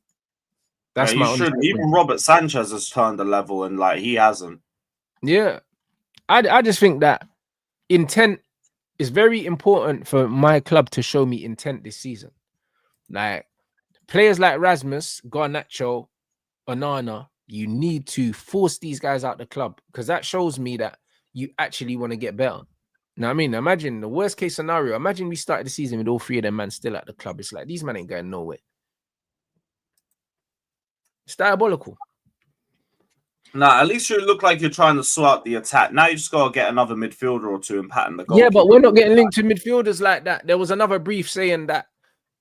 That's my even Robert Sanchez has turned the level, and like he hasn't. Yeah, I just think that intent is very important for my club to show me intent this season. Like players like Rasmus, Garnacho, Onana, you need to force these guys out the club because that shows me that you actually want to get better. Now, I mean, imagine the worst case scenario. Imagine we started the season with all three of them man still at the club. It's like these men ain't going nowhere. It's diabolical. Nah, at least you look like you're trying to sort out the attack. Now you just gotta get another midfielder or two and pattern the goal. Yeah, but we're not getting linked to midfielders like that. There was another brief saying that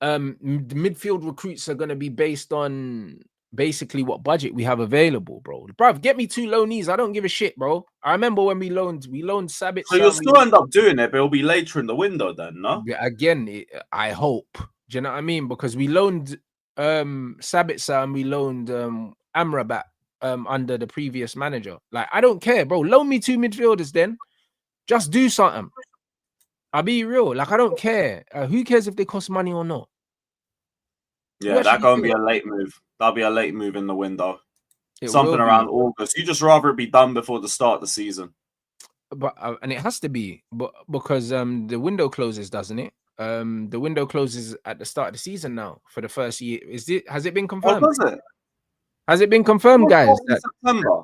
the midfield recruits are going to be based on basically what budget we have available, bro. Bruv, get me 2 loanees. I don't give a shit, bro. I remember when we loaned Sabitzer. So you'll still end up doing it, but it'll be later in the window then, no? Again, I hope. Do you know what I mean? Because we loaned Sabitzer and we loaned Amrabat under the previous manager. Like, I don't care, bro. Loan me 2 midfielders then. Just do something. I'll be real. Like, I don't care. Who cares if they cost money or not? Yeah, that's going to be a late move. That'll be a late move in the window. Something around August. You just rather it be done before the start of the season. But and it has to be, but because the window closes, doesn't it? The window closes at the start of the season now for the first year. Has it been confirmed? Oh, does it? Has it been confirmed, guys? September.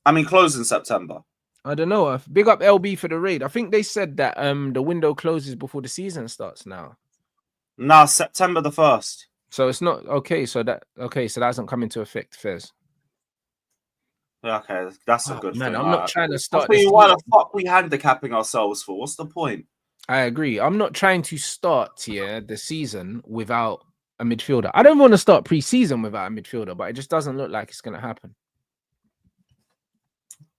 I mean, close in September. I don't know. Big up LB for the raid. I think they said that the window closes before the season starts now. Nah, September the 1st. So it's not okay. So that hasn't come into effect, Fez. Okay, that's a good man. thing. I'm not trying to start. Why the fuck we handicapping ourselves for? What's the point? I agree. I'm not trying to start the season without a midfielder. I don't want to start pre-season without a midfielder, but it just doesn't look like it's going to happen.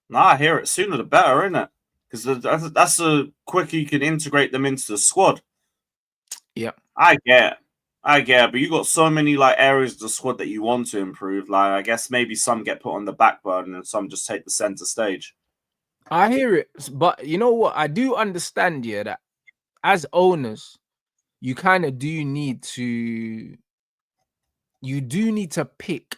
Nah, I hear it. Sooner the better, isn't it? Because that's the quicker you can integrate them into the squad. Yeah, I get, but you got so many like areas of the squad that you want to improve. Like, I guess maybe some get put on the back burner and some just take the center stage. I hear it, but you know what? I do understand, that as owners, you kind of do need to. You do need to pick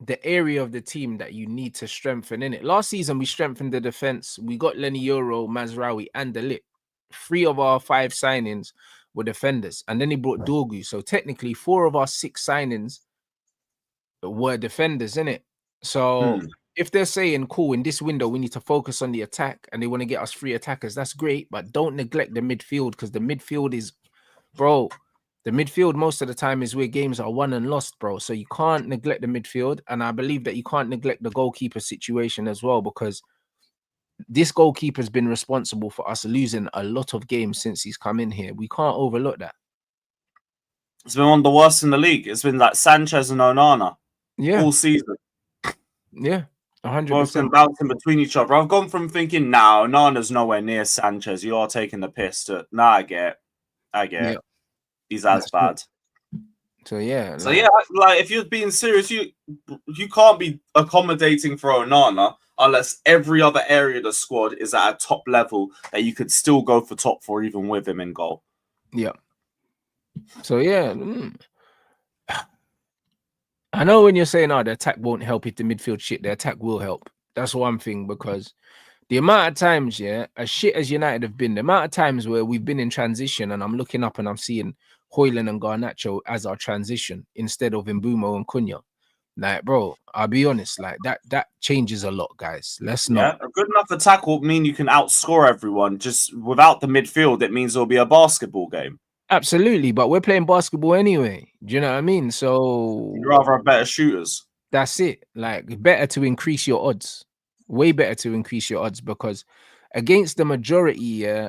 the area of the team that you need to strengthen in it. Last season, we strengthened the defense. We got Lenny Euro, Mazraoui, and De Ligt. 3 of our 5 signings were defenders. And then he brought Dorgu. So technically, 4 of our 6 signings were defenders, innit? So if they're saying, cool, in this window, we need to focus on the attack and they want to get us 3 attackers, that's great. But don't neglect the midfield because the midfield is, bro, the midfield most of the time is where games are won and lost, bro. So you can't neglect the midfield. And I believe that you can't neglect the goalkeeper situation as well, because this goalkeeper has been responsible for us losing a lot of games since he's come in here. We can't overlook that. It's been one of the worst in the league. It's been like Sanchez and Onana all season. Yeah, 100%. Both been bouncing between each other. I've gone from thinking, nah, Onana's nowhere near Sanchez. You are taking the piss. To, nah, I get it. He's as bad. So yeah. Like if you're being serious, you can't be accommodating for Onana unless every other area of the squad is at a top level that you could still go for top 4 even with him in goal. Yeah. So yeah. I know when you're saying, the attack won't help if the midfield shit, the attack will help. That's one thing, because the amount of times, as shit as United have been, the amount of times where we've been in transition and I'm looking up and I'm seeing Højlund and Garnacho as our transition instead of Mbeumo and Cunha. Like, bro, I'll be honest, like that changes a lot, guys. Let's not. Yeah, a good enough attack will mean you can outscore everyone. Just without the midfield, it means it'll be a basketball game. Absolutely, but we're playing basketball anyway. Do you know what I mean? So you'd rather have better shooters. That's it. Like, better to increase your odds. Way better to increase your odds, because against the majority of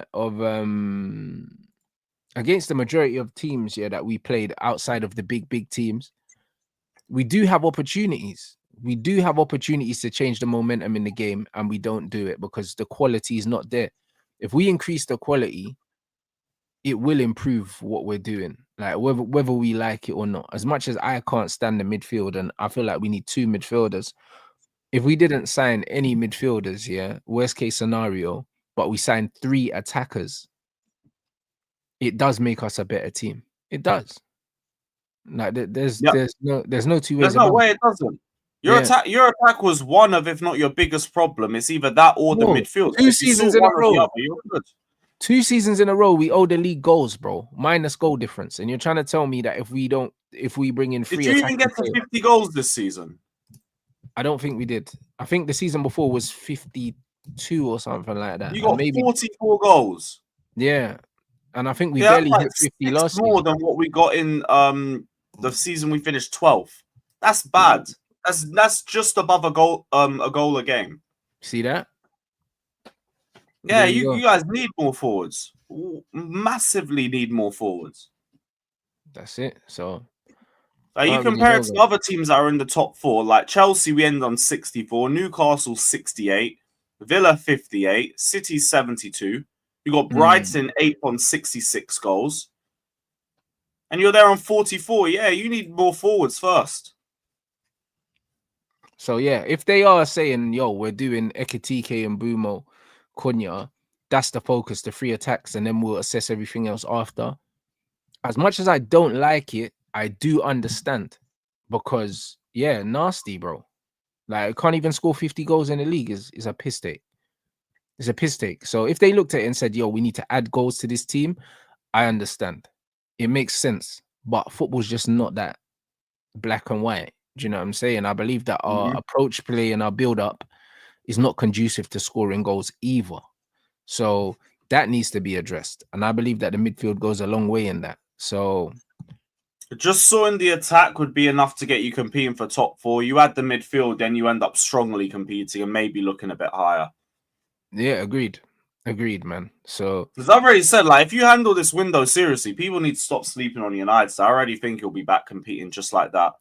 teams that we played outside of the big teams, we do have opportunities. We do have opportunities to change the momentum in the game, and we don't do it because the quality is not there. If we increase the quality, it will improve what we're doing, like whether we like it or not. As much as I can't stand the midfield, and I feel like we need 2 midfielders. If we didn't sign any midfielders, worst case scenario, but we signed 3 attackers, it does make us a better team. It does. Like there's no 2 ways. There's no way it doesn't. Your attack was one of, if not your biggest problem. It's either that or the midfield. 2 seasons in a row. You're good. 2 seasons in a row, we owe the league goals, bro. Minus goal difference. And you're trying to tell me that if we bring in 3 Did you even get to 50 goals this season? I don't think we did. I think the season before was 52 or something like that. You And got maybe 44 goals. yeah. And I think we Yeah, that's barely like hit 50 6 last more season. than what we got in the season we finished 12th. That's bad. That's just above a goal a game. See that? Yeah, There you you go. guys need more forwards. Massively need more forwards. That's it. So Like you can't really compare it know to that. the other teams that are in the top 4, like Chelsea, we end on 64, Newcastle 68, Villa 58, City 72. You got Brighton 8 on 66 goals, and you're there on 44. Yeah, you need more forwards first. So yeah, if they are saying, yo, we're doing Ekitike and Bumo, Cunha, that's the focus, the 3 attacks, and then we'll assess everything else after. As much as I don't like it, I do understand. Because yeah, nasty, bro. Like I can't even score 50 goals in the league is a piss take. It's a piss take. So if they looked at it and said, yo, we need to add goals to this team, I understand. It makes sense. But football's just not that black and white. Do you know what I'm saying? I believe that our approach play and our build up is not conducive to scoring goals either. So that needs to be addressed. And I believe that the midfield goes a long way in that. So just sorting the attack would be enough to get you competing for top 4. You add the midfield, then you end up strongly competing and maybe looking a bit higher. yeah, agreed. Agreed, man. So because I've already said, like, if you handle this window seriously, people need to stop sleeping on United. So I already think you'll be back competing just like that.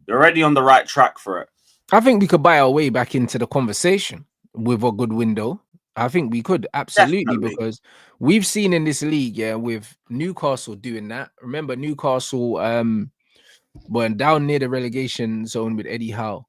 You're already on the right track for it. I think we could buy our way back into the conversation with a good window. I think we could absolutely Definitely. because we've seen in this league, yeah, with Newcastle doing that. Remember, Newcastle were down near the relegation zone with Eddie Howe,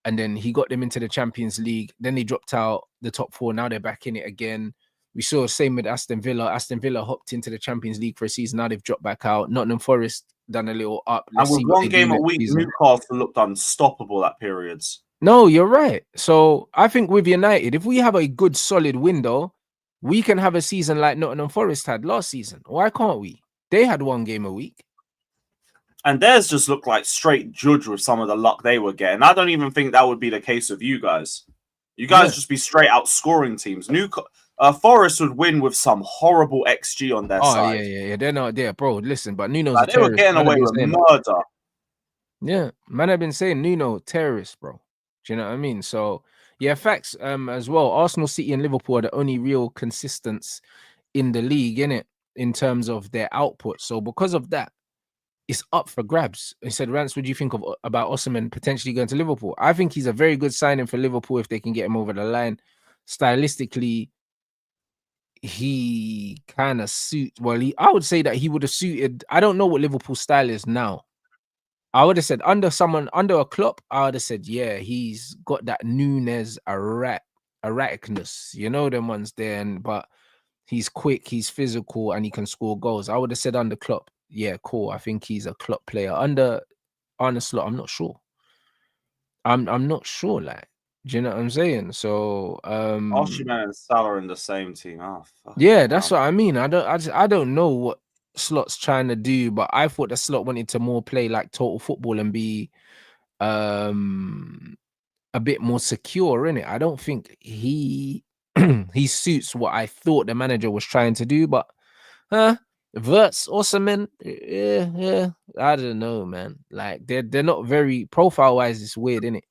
and then he got them into the Champions League. Then they dropped out the top 4. Now they're back in it again. We saw the same with Aston Villa. Aston Villa hopped into the Champions League for a season. Now they've dropped back out. Nottingham Forest done a little up. Let's And see with what one they do game a next week, season. Newcastle looked unstoppable at periods. No, you're right. So I think with United, if we have a good solid window, we can have a season like Nottingham Forest had last season. Why can't we? They had one game a week. And theirs just looked like straight judge with some of the luck they were getting. I don't even think that would be the case with you guys. You guys just be straight out scoring teams. Forest would win with some horrible XG on their side. Yeah. They're not there, bro. Listen, but Nuno's like, a they were terrorist. getting away with murder. Yeah, man, I've been saying Nuno terrorist, bro. Do you know what I mean? So yeah, facts. As well, Arsenal, City, and Liverpool are the only real consistents in the league, innit? In terms of their output. So because of that, it's up for grabs. He said, Rants, what do you think about Osimhen potentially going to Liverpool? I think he's a very good signing for Liverpool if they can get him over the line. Stylistically, he kind of suits. Well, I would say that he would have suited. I don't know what Liverpool style is now. I would have said under a Klopp, I would have said, yeah, he's got that Nunes erraticness, you know, them ones there. But he's quick, he's physical, and he can score goals. I would have said under Klopp, yeah, cool. I think he's a Klopp player. Under Arne Slot, I'm not sure. I'm not sure, like, do you know what I'm saying? So Osimhen and Salah in the same team. Oh, yeah, that's what I mean. I don't know what Slot's trying to do, but I thought the Slot wanted to more play like total football and be a bit more secure in it. I don't think he he suits what I thought the manager was trying to do, but Verts, Osimhen, yeah, I don't know, man. Like they're not very profile wise. It's weird, isn't it?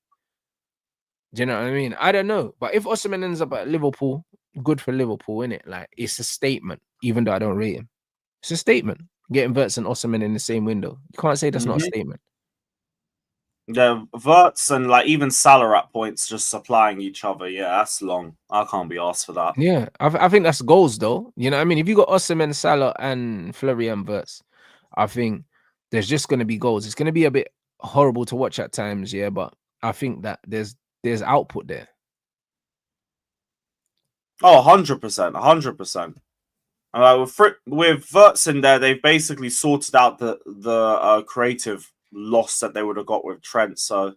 Do you know what I mean? I don't know, but if Osimhen ends up at Liverpool, good for Liverpool, innit? Like it's a statement, even though I don't rate him. It's a statement. Getting Verts and Osimhen in the same window. You can't say that's not a statement. The Verts and like even Salah at points just supplying each other. Yeah, that's long. I can't be asked for that. Yeah, I think that's goals though. You know what I mean? If you got Osimhen, Salah, and Florian Verts, I think there's just going to be goals. It's going to be a bit horrible to watch at times, yeah, but I think that there's output there. Oh, 100%, 100%. With Verts in there, they've basically sorted out the creative loss that they would have got with Trent. So,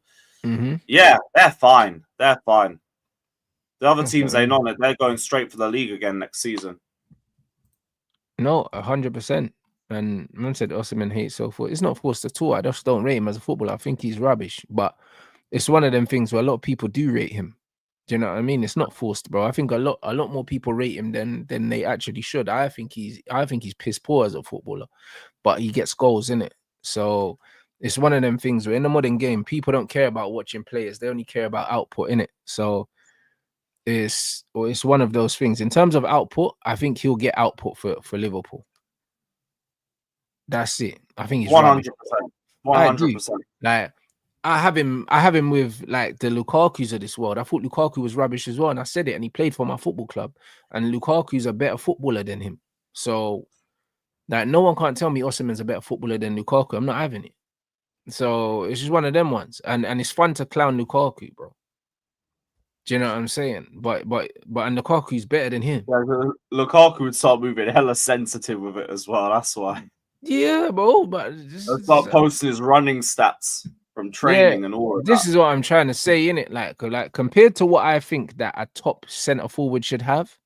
yeah, they're fine. They're fine. The other teams ain't on it. They're going straight for the league again next season. No, 100%. And man said Osimhen hates so forth. It's not forced at all. I just don't rate him as a footballer. I think he's rubbish. But it's one of them things where a lot of people do rate him. Do you know what I mean? It's not forced, bro. I think a lot more people rate him than they actually should. I think he's piss poor as a footballer, but he gets goals in it. So it's one of them things where in the modern game, people don't care about watching players; they only care about output in it. So it's one of those things. In terms of output, I think he'll get output for Liverpool. That's it. I think he's 100%. 100%. Like I have him with like the Lukaku's of this world. I thought Lukaku was rubbish as well, and I said it. And he played for my football club, and Lukaku's a better footballer than him. So, like, no one can't tell me Osimhen's a better footballer than Lukaku. I'm not having it. So it's just one of them ones, and it's fun to clown Lukaku, bro. Do you know what I'm saying? But and Lukaku's better than him. Yeah, Lukaku would start moving hella sensitive with it as well. That's why. Yeah, bro. But He'll start posting his running stats from training and all of that. This is what I'm trying to say, innit? Like compared to what I think that a top centre forward should have,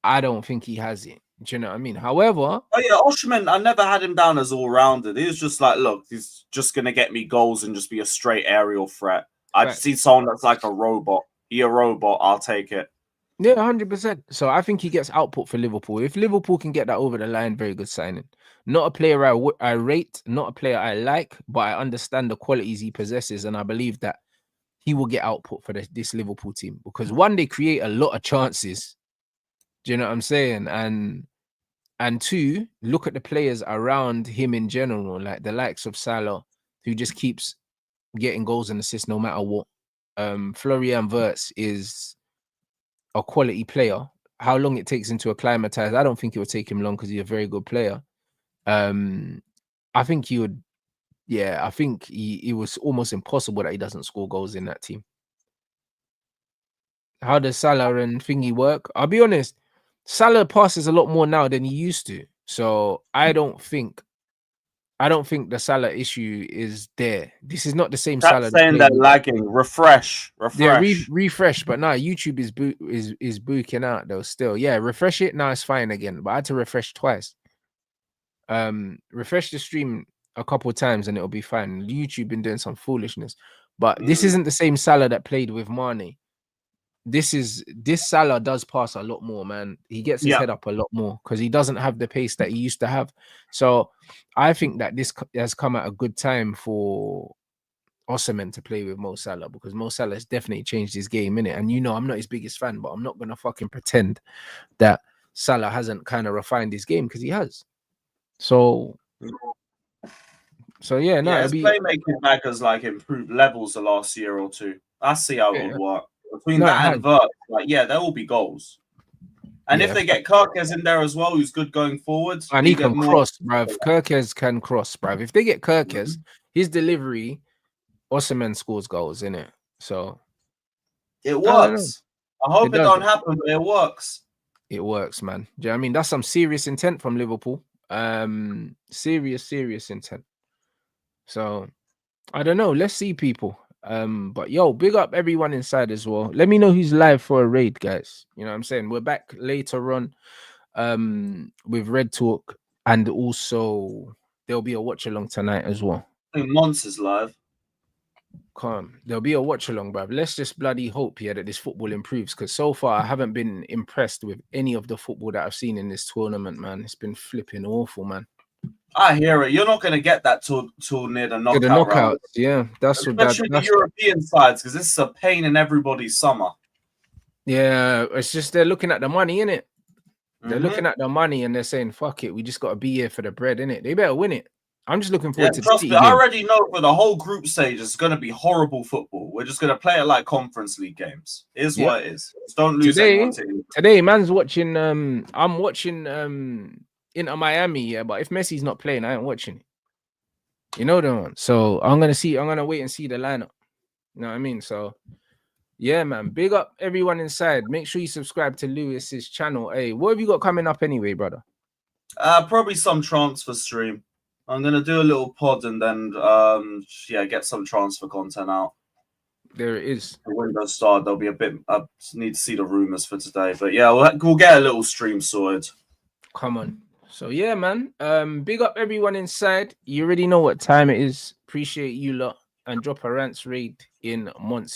I don't think he has it. Do you know what I mean? However, oh yeah, Osimhen, I never had him down as all-rounded. He was just like, look, he's just gonna get me goals and just be a straight aerial threat. I just see someone that's like a robot. He a robot, I'll take it. Yeah, 100%. So I think he gets output for Liverpool. If Liverpool can get that over the line, very good signing. Not a player I rate, not a player I like, but I understand the qualities he possesses, and I believe that he will get output for this Liverpool team because one, they create a lot of chances. Do you know what I'm saying? And two, look at the players around him in general, like the likes of Salah, who just keeps getting goals and assists no matter what. Florian Wirtz is a quality player. How long it takes him to acclimatize, I don't think it will take him long because he's a very good player. I think he would. Yeah, I think it was almost impossible that he doesn't score goals in that team. How does Salah and Thingy work? I'll be honest, Salah passes a lot more now than he used to. So I don't think the Salah issue is there. This is not the same Salah. Saying they're lagging. Refresh. Yeah, refresh. But now YouTube is booking out though. Still, yeah, refresh it. Now it's fine again. But I had to refresh twice. Refresh the stream a couple of times and it'll be fine. YouTube been doing some foolishness, but this isn't the same Salah that played with Mane. This Salah does pass a lot more, man. He gets his head up a lot more because he doesn't have the pace that he used to have. So I think that this has come at a good time for Osimhen to play with Mo Salah because Mo Salah has definitely changed his game, innit? And you know, I'm not his biggest fan, but I'm not gonna fucking pretend that Salah hasn't kind of refined his game because he has. So yeah, no, his playmaking back has like improved levels the last year or two. I see how it would work. Between that and Vert, like there will be goals. And if they get Kirkes in there as well, who's good going forward, and he can cross, bruv. Kirkes can cross, bruv. If they get Kirkes, his delivery, Osimhen scores goals, innit? So it works. I hope it don't happen, but it works. It works, man. Do you know what I mean? That's some serious intent from Liverpool. Serious intent. So I don't know. Let's see, people. But yo, big up everyone inside as well. Let me know who's live for a raid, guys. You know what I'm saying? We're back later on with Red Talk, and also there'll be a watch along tonight as well. I think Monster's live. Calm. There'll be a watch along, bruv. Let's just bloody hope here that this football improves, because so far I haven't been impressed with any of the football that I've seen in this tournament, man. It's been flipping awful, man. I hear it. You're not going to get that till near the knockout round. Yeah, that's especially the European sides, because this is a pain in everybody's summer. Yeah, it's just they're looking at the money, innit? They're looking at the money and they're saying, "Fuck it, we just got to be here for the bread, innit? They better win it." I'm just looking forward to trust me, I already know for the whole group stage it's going to be horrible football. We're just going to play it like Conference League games. It is what it is. Just don't lose today, man's watching. I'm watching Inter Miami, but if Messi's not playing, I ain't watching it. You know the one. So I'm gonna wait and see the lineup. You know what I mean? So yeah, man. Big up everyone inside. Make sure you subscribe to Lewis's channel. Hey, what have you got coming up anyway, brother? Probably some transfer stream. I'm gonna do a little pod and then get some transfer content out. There it is. The window start. There'll be a bit. I need to see the rumors for today, but yeah, we'll get a little stream sorted. Come on. So yeah, man. Big up everyone inside. You already know what time it is. Appreciate you lot. and drop a Rants raid in months.